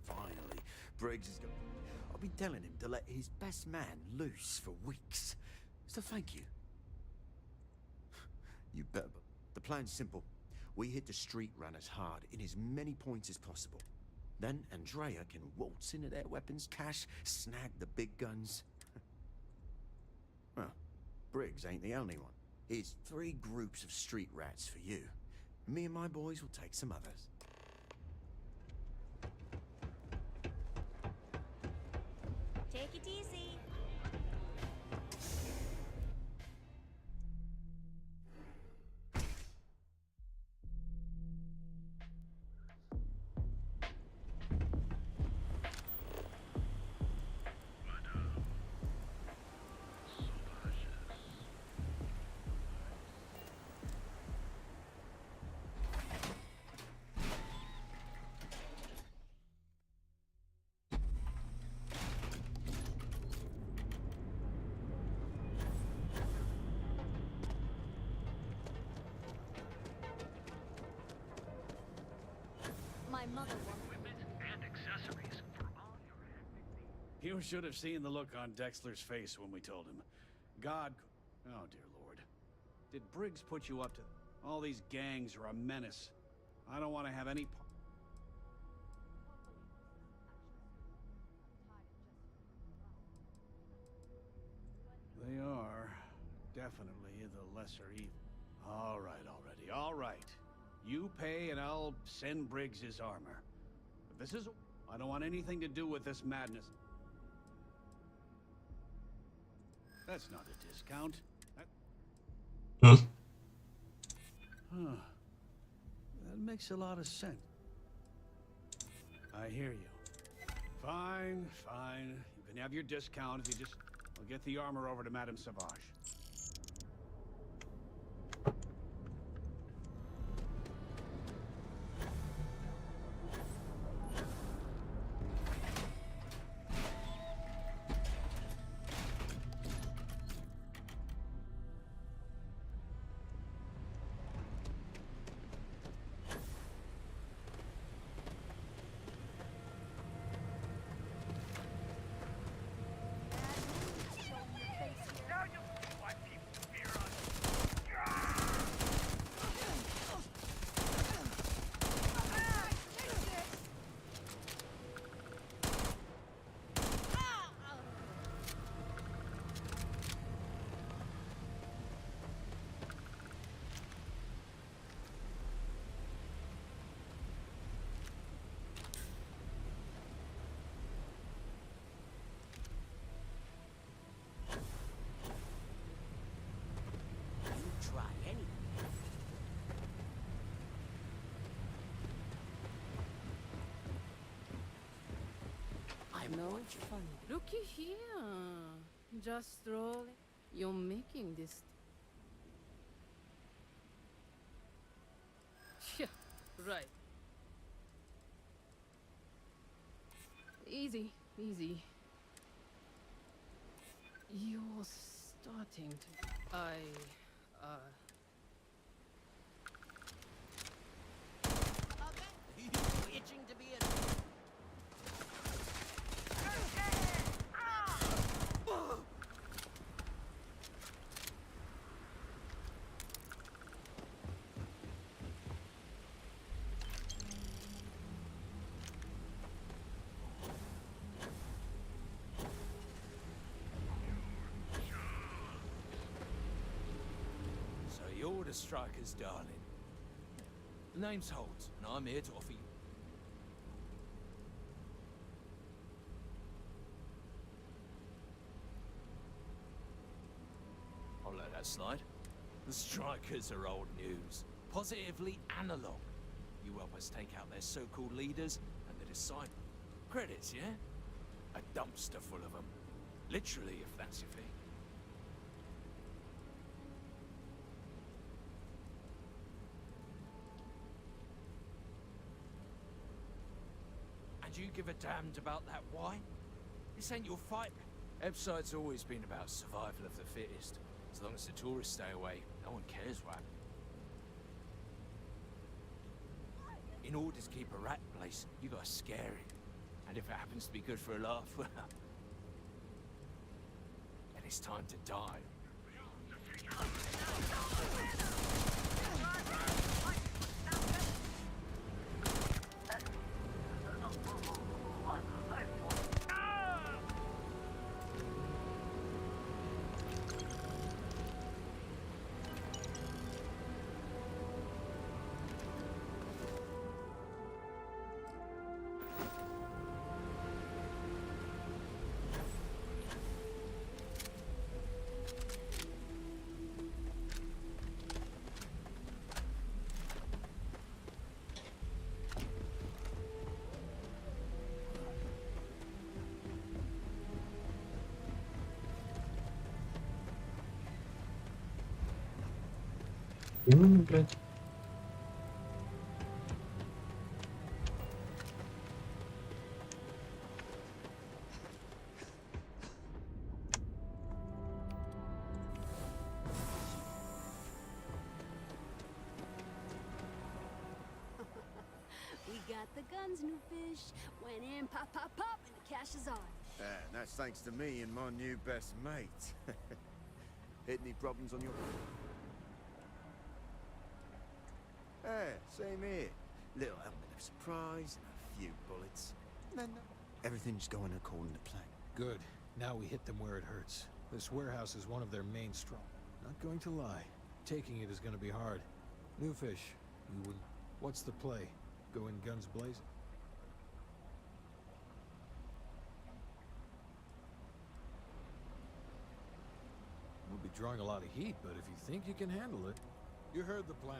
Finally, Briggs is going... I've been telling him to let his best man loose for weeks. So thank you. You bet. The plan's simple. We hit the street runners hard in as many points as possible. Then Andrea can waltz into their weapons cache, snag the big guns. Well, Briggs ain't the only one. Here's 3 groups of street rats for you. Me and my boys will take some others. Take it easy. My mother wants And accessories for all your... You should have seen the look on Dexler's face when we told him. God... Oh, dear Lord. Did Briggs put you up to... All these gangs are a menace. I don't want to have any... They are definitely the lesser evil. All right, already. All right. You pay and I'll send Briggs his armor. But this is... I don't want anything to do with this madness. That's not a discount. Huh. That makes a lot of sense. I hear you. Fine, fine. You can have your discount if you just... I'll get the armor over to Madame Savage. No funny. Looky here. Just strolling. You're making this. Yeah, right. Easy, easy. You're starting to. You itching to be a... So you're the Striker's darling. The name's Holt, and I'm here to offer you... I'll let that slide. The Strikers are old news. Positively analog. You help us take out their so-called leaders and the disciples. Credits, yeah? A dumpster full of them. Literally, if that's your thing. And you give a damned about that why? This ain't your fight. Ebside's always been about survival of the fittest. As long as the tourists stay away, no one cares what happens. In order to keep a rat place, you gotta scare it. And if it happens to be good for a laugh, well... then it's time to die. Блядь. We got the guns, new fish. Went in, pop, pop, pop, and the cash is on. And that's thanks to me and my new best mate. Hit any problems on your... Same here. Little element of surprise and a few bullets. And then everything's going according to plan. Good. Now we hit them where it hurts. This warehouse is one of their main strong. Not going to lie. Taking it is going to be hard. New fish, you would... What's the play? Go in guns blazing? We'll be drawing a lot of heat, but if you think you can handle it... You heard the plan.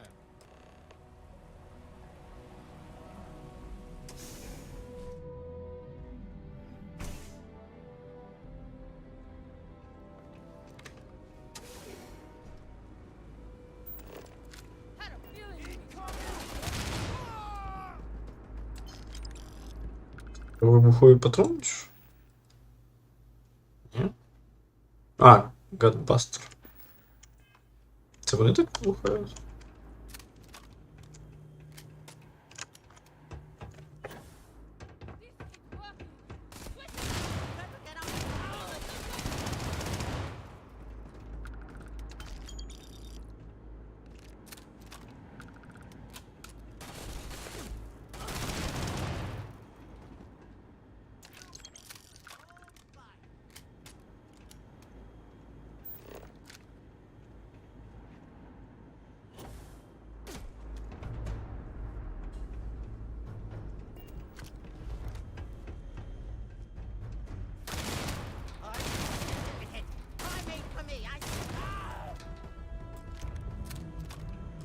Вибуховий патрон? Чи що? Ні? А, Гадбастер. Це вони так вибухають?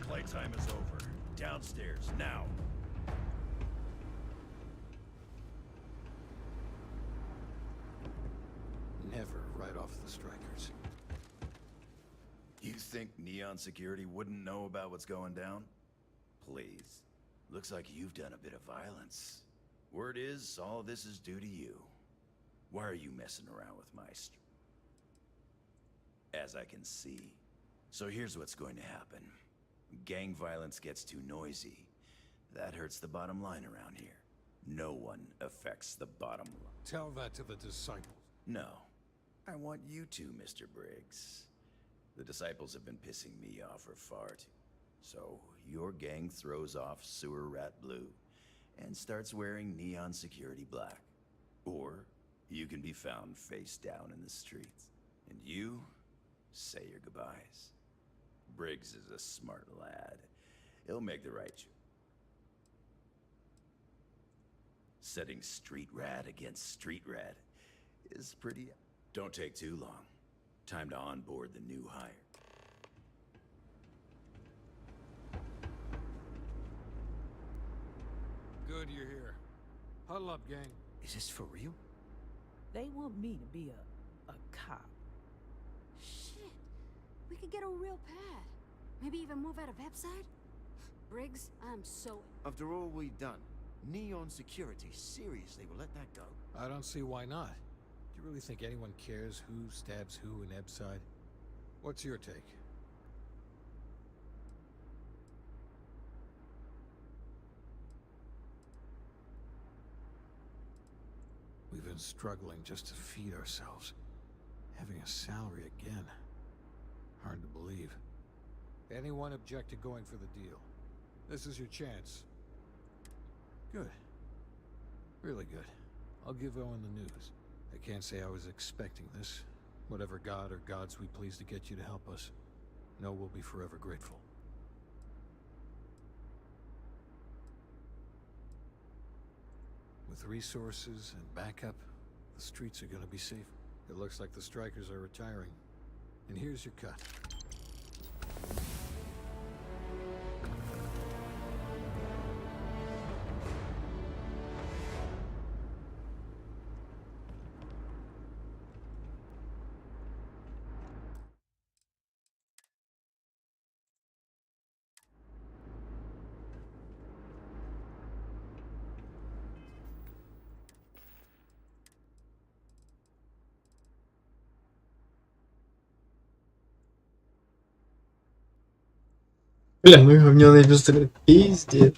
Playtime is over. Downstairs, now. Never write off the strikers. You think Neon Security wouldn't know about what's going down? Please. Looks like you've done a bit of violence. Word is, all this is due to you. Why are you messing around with my As I can see. So here's what's going to happen. Gang violence gets too noisy. That hurts the bottom line around here. No one affects the bottom line. Tell that to the disciples. No. I want you to, Mr. Briggs. The disciples have been pissing me off for far too. So, your gang throws off Sewer Rat Blue and starts wearing Neon Security Black. Or, you can be found face down in the streets. And you say your goodbyes. Briggs is a smart lad. He'll make the right choice. Setting street rat against street rat is pretty... Don't take too long. Time to onboard the new hire. Good you're here. Huddle up, gang. Is this for real? They want me to be a cop. Shit. We could get a real pad. Maybe even move out of Epside? Briggs, I'm so... After all we've done, Neon Security seriously will let that go? I don't see why not. Do you really think anyone cares who stabs who in Ebside? What's your take? We've been struggling just to feed ourselves. Having a salary again. Hard to believe. Anyone object to going for the deal? This is your chance. Good. Really good. I'll give Owen the news. I can't say I was expecting this. Whatever god or gods we please to get you to help us, know we'll be forever grateful. With resources and backup, the streets are gonna be safe. It looks like the strikers are retiring. And here's your cut. Бля, ну говняный пистолет. Пиздец.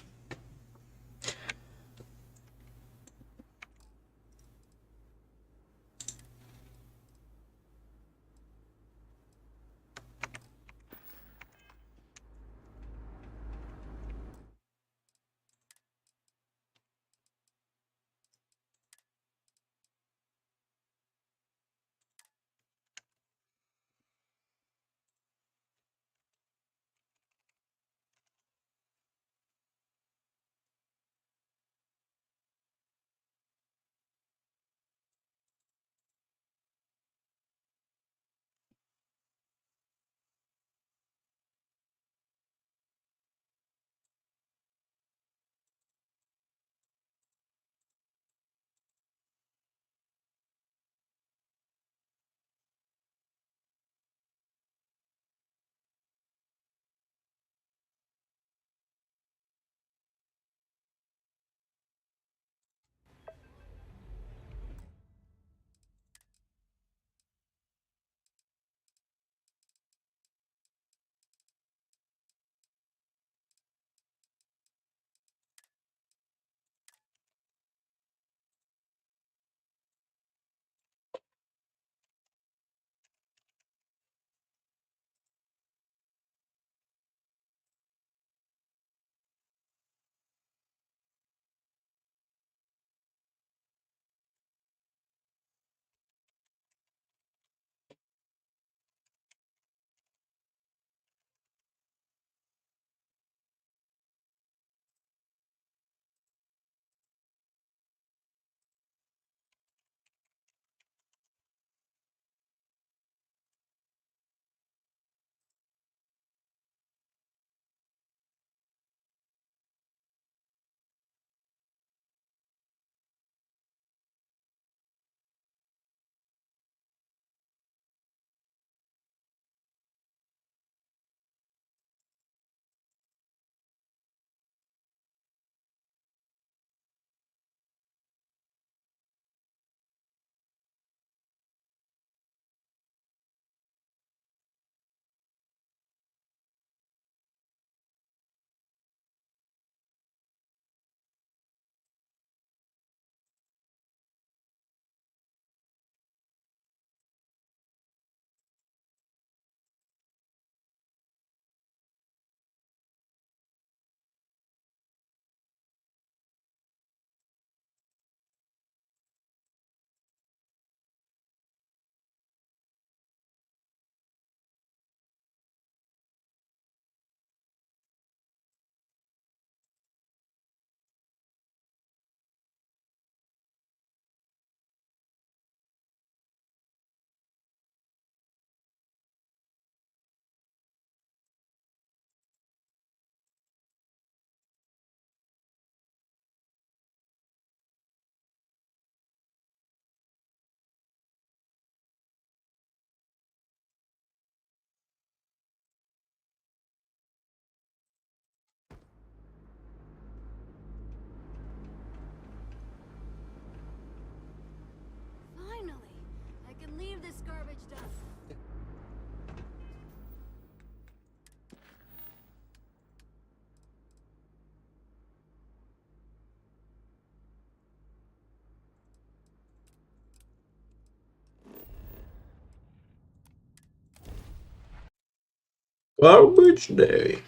Garbage day.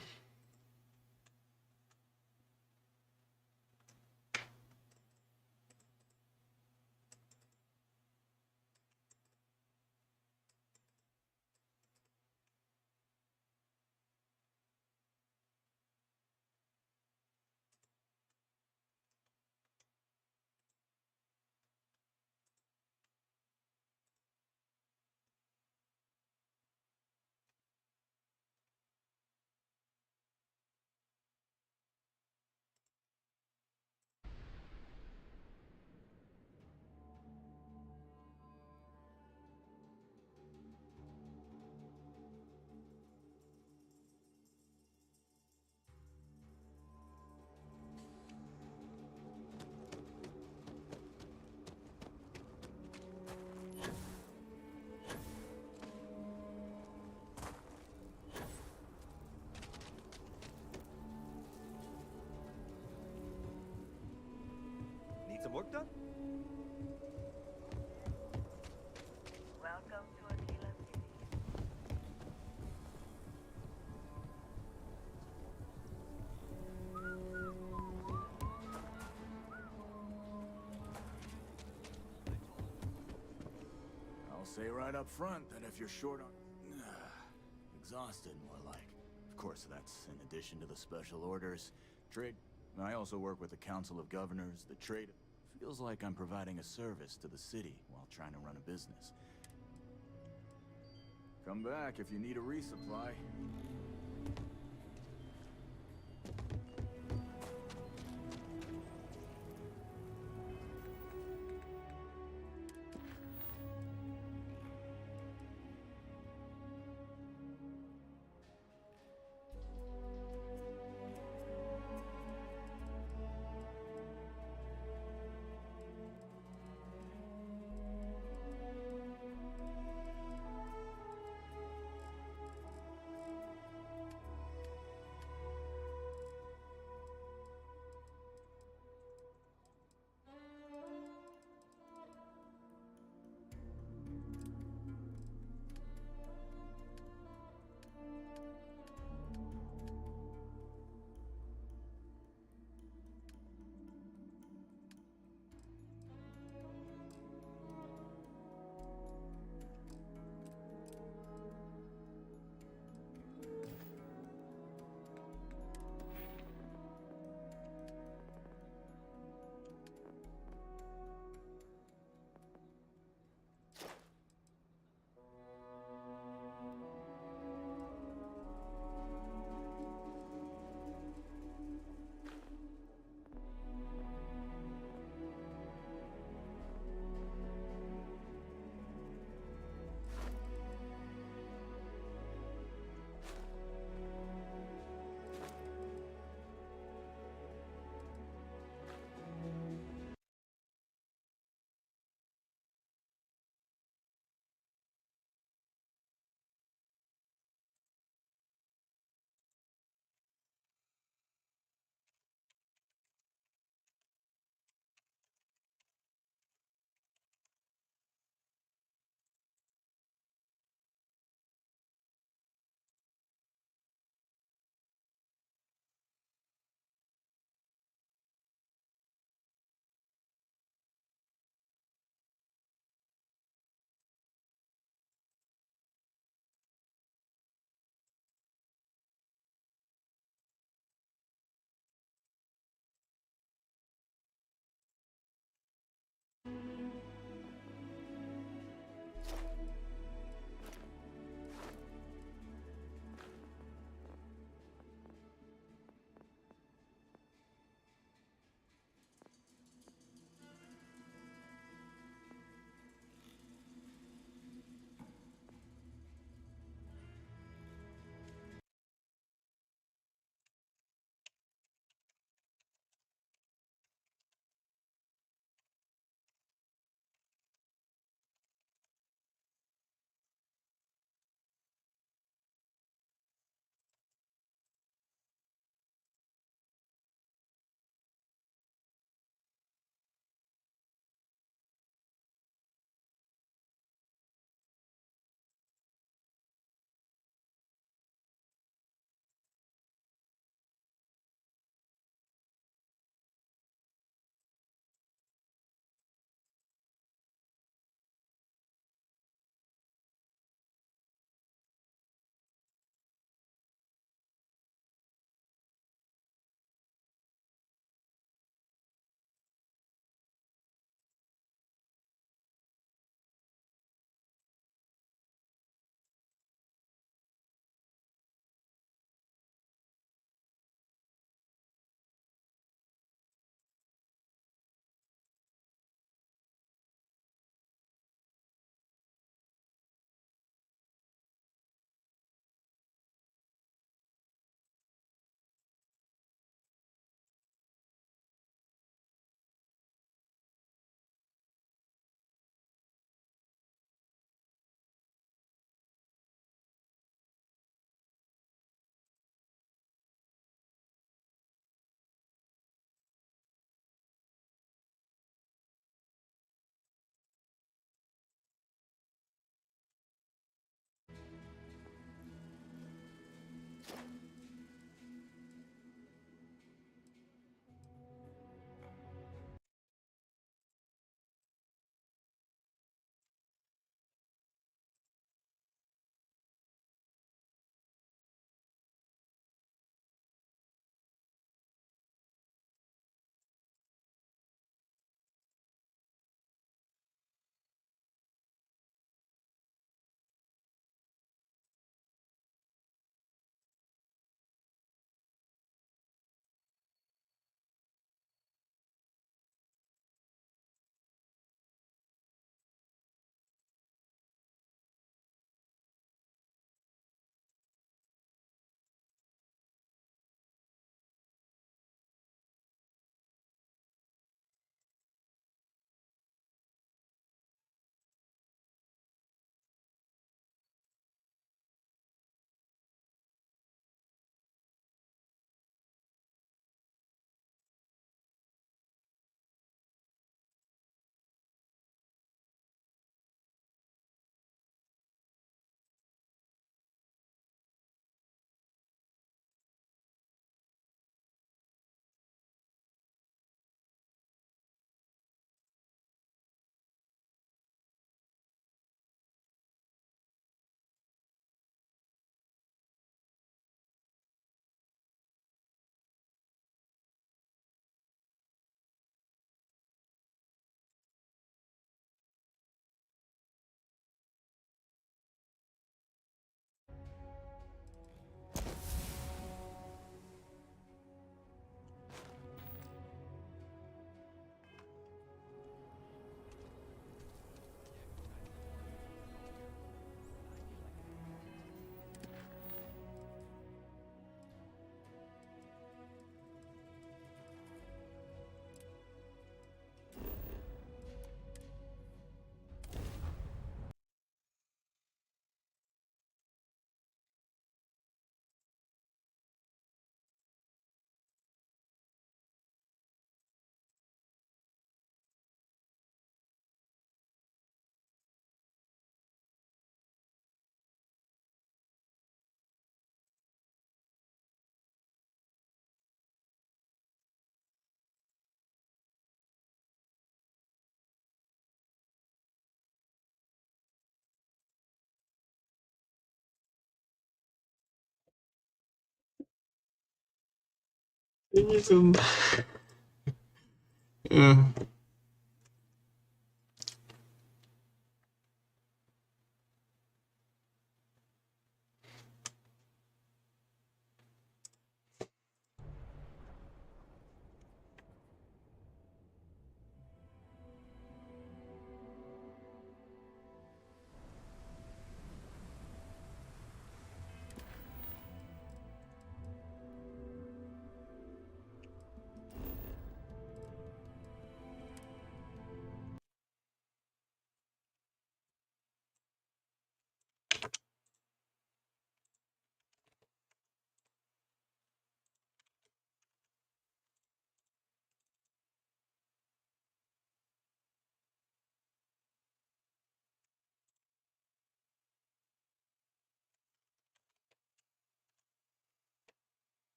Need some work done? Welcome to Aquila City. I'll say right up front that if you're short on... exhausted, more like. Of course, that's in addition to the special orders. Trade... I also work with the Council of Governors, the trade... Feels like I'm providing a service to the city while trying to run a business. Come back if you need a resupply.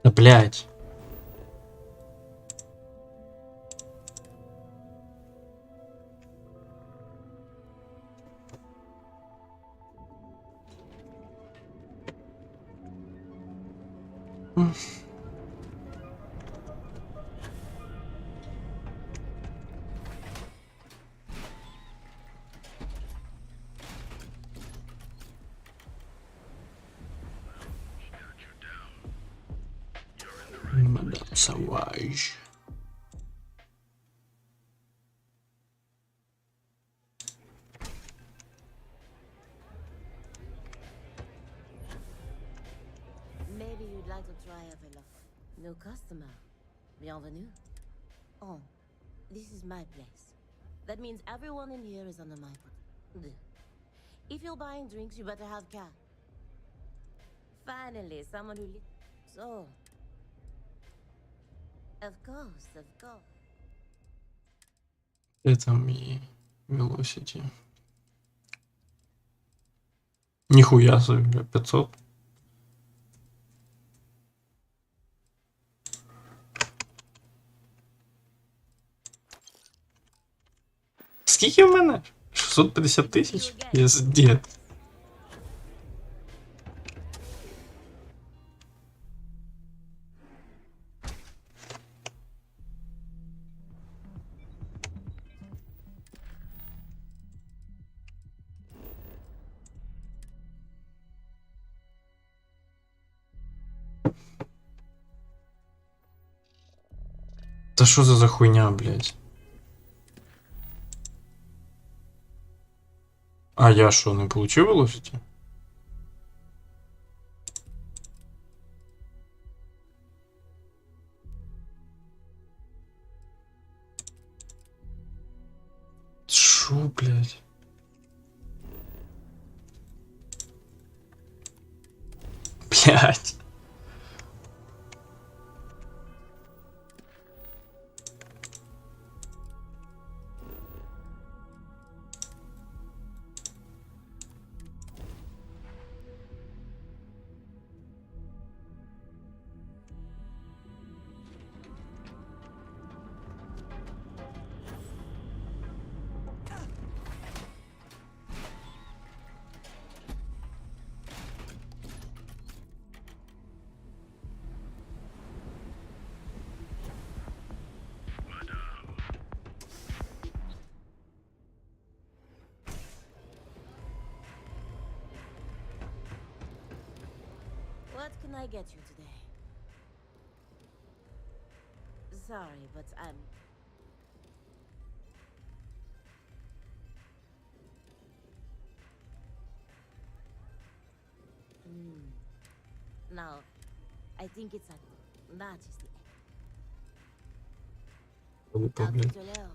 Да блять. Мадам Саваж. Maybe you'd like to try a fellow. New customer. Bienvenue. Oh, this is my place. That means everyone in here is under my protection. If you're buying drinks, you better have cash. Finally, someone who so. Of course, of course. Это ми Velocity. Нихуя себе, 500. Скільки в мене? 650 тисяч? Пиздец. Та що за хуйня, блядь? А я що, не получив Velocity? Шо, блядь? Блядь. What can I get you today? Sorry, but I'm... No, I think it's a... That is the end. I'll put your nail.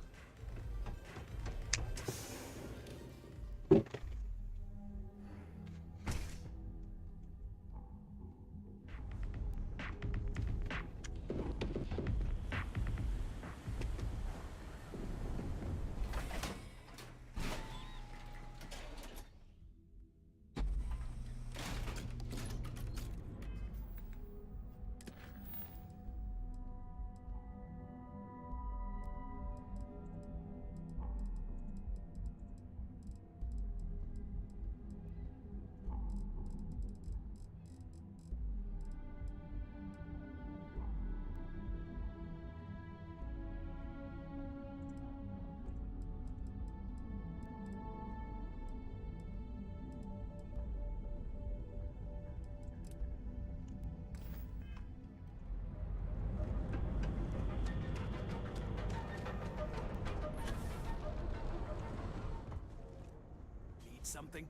something?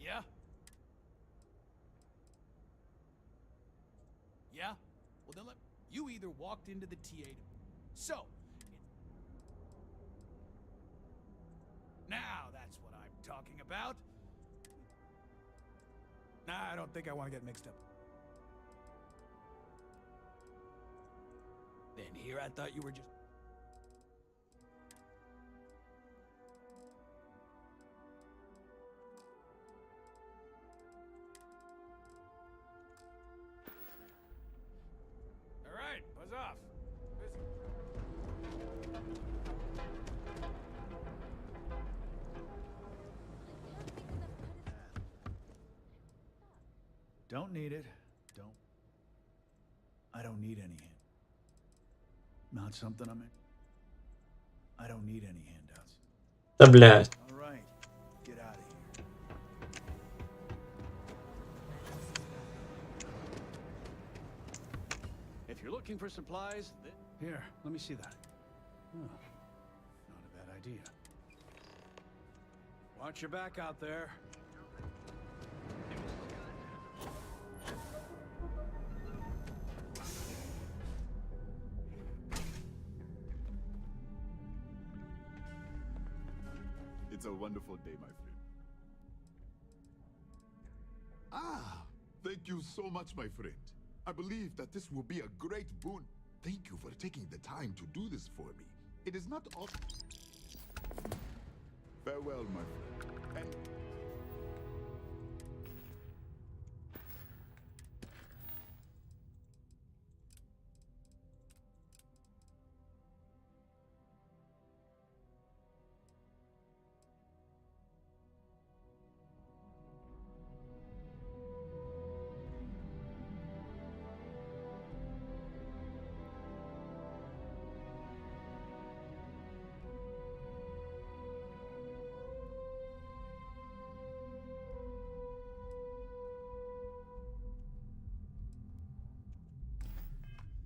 Yeah? Yeah? Well, then you either walked into the TA. So, now that's what I'm talking about. Nah, I don't think I want to get mixed up. Then here I thought you were just... All right, buzz off. Don't need it. I don't need any hand. Not something I'm in. I don't need any handouts. Да, блядь. All right, get out of here. If you're looking for supplies, here, let me see that. Oh, not a bad idea. Watch your back out there. It's a wonderful day, my friend. Ah, thank you so much, my friend. I believe that this will be a great boon. Thank you for taking the time to do this for me. It is not all... Farewell, my friend. And...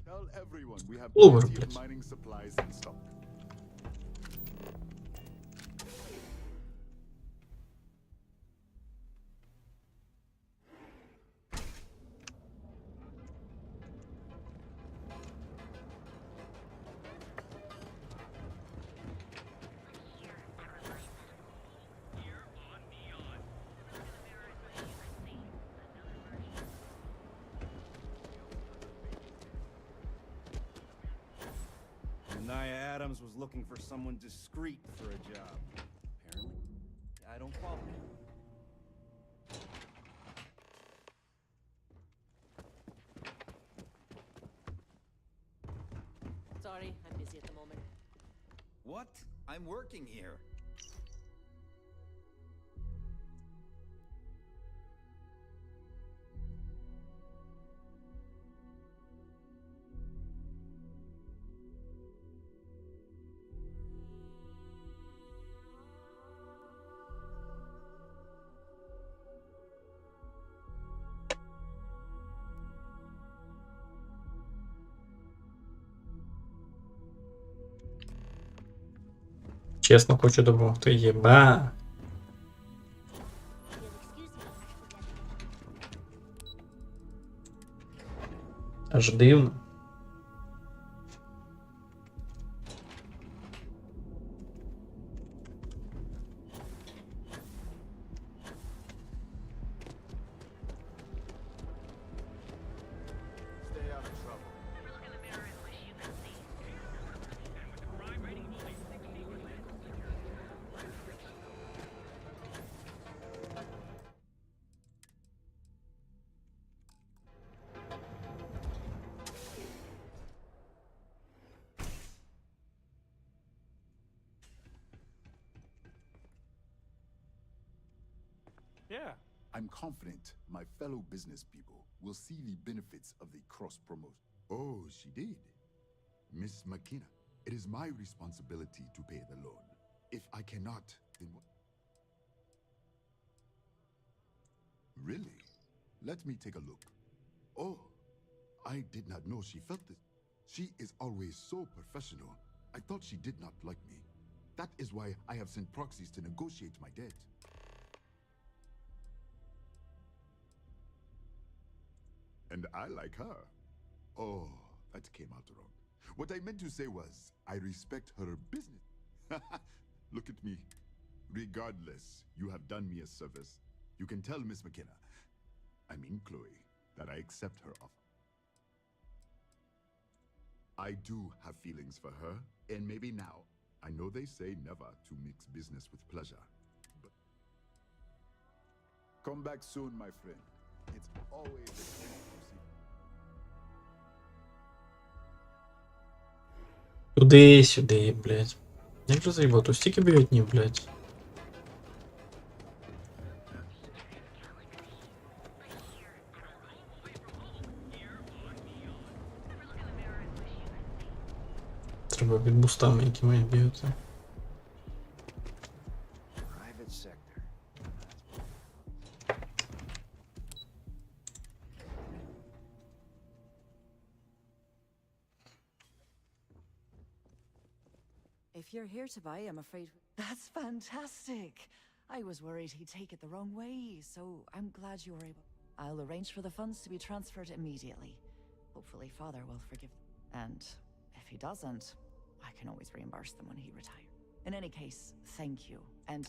Tell everyone we have plenty of mining supplies in stock. Adams was looking for someone discreet for a job. Apparently, I don't qualify. Sorry, I'm busy at the moment. What? I'm working here. Чесно хочу допомогти. Єба. Аж дивно. Yeah. I'm confident my fellow business people will see the benefits of the cross-promotion. Oh, she did. Miss McKenna, it is my responsibility to pay the loan. If I cannot, then what? Really? Let me take a look. Oh, I did not know she felt this. She is always so professional. I thought she did not like me. That is why I have sent proxies to negotiate my debt. And I like her. Oh, that came out wrong. What I meant to say was, I respect her business. Look at me. Regardless, you have done me a service. You can tell Miss McKenna, I mean Chloe, that I accept her offer. I do have feelings for her, and maybe now. I know they say never to mix business with pleasure, but... Come back soon, my friend. It's always a pleasure to see you. Туди-сюди, блядь. Як же заїбав, то стільки б'ють, блядь. Треба під бустами, які мають бігати. Private sector. If you're here to buy, I'm afraid... That's fantastic. I was worried he'd take it the wrong way, so I'm glad you were able... I'll arrange for the funds to be transferred immediately. Hopefully Father will forgive them. And if he doesn't, I can always reimburse them when he retires. In any case, thank you, and...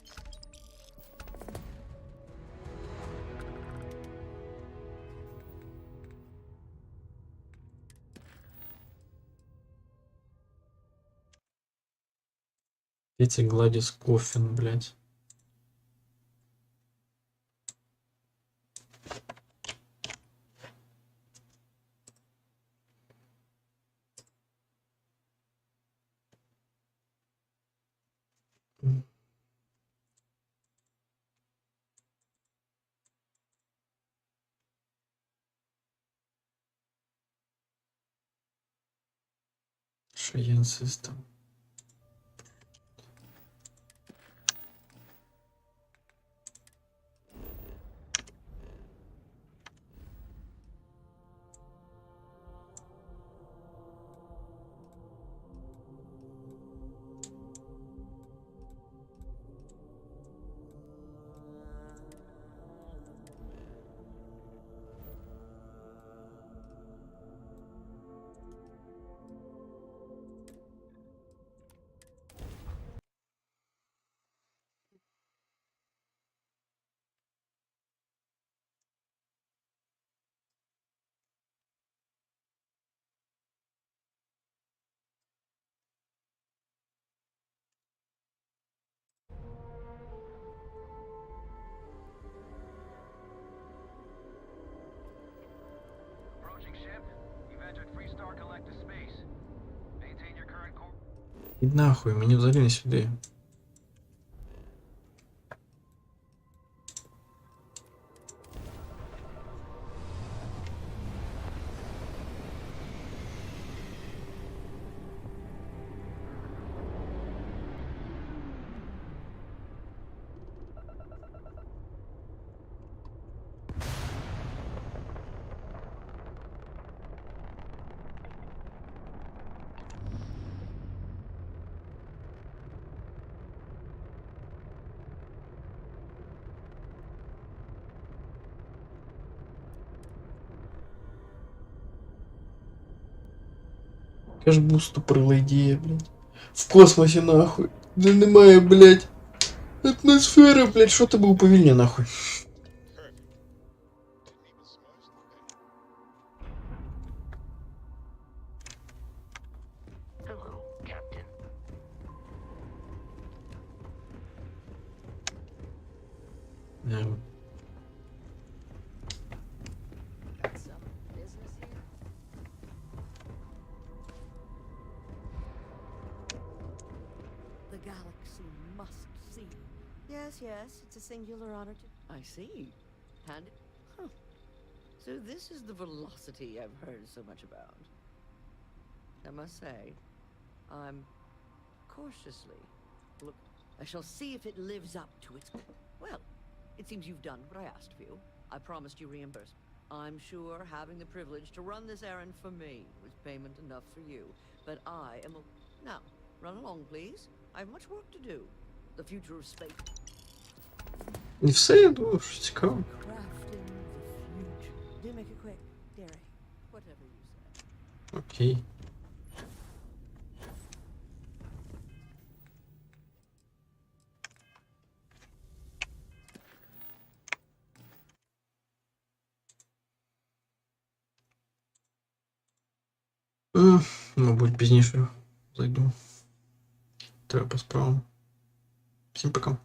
Эти Гладис Коффин, блядь. Cheyenne System. І нахуй, мені взагалі не сюди. Яка ж бусту приледіє, блядь. В космосі, нахуй. Де немає, блядь. Атмосфери, блядь, що ти був повільні, нахуй. The galaxy must see. Yes, yes, it's a singular honor to... I see. And... Huh. So this is the velocity I've heard so much about. I must say, I'm cautiously... Look, I shall see if it lives up to its... Well, it seems you've done what I asked of you. I promised you reimbursement. I'm sure having the privilege to run this errand for me was payment enough for you. But I am a... Now, run along, please. I have much work to do. The future of space. Не все, я думаю, що цікаво. Crafting the future. Do make it quick, Derek. Whatever you say. Окей. Мабуть, пізніше зайду. Треба по справам. Всім пока.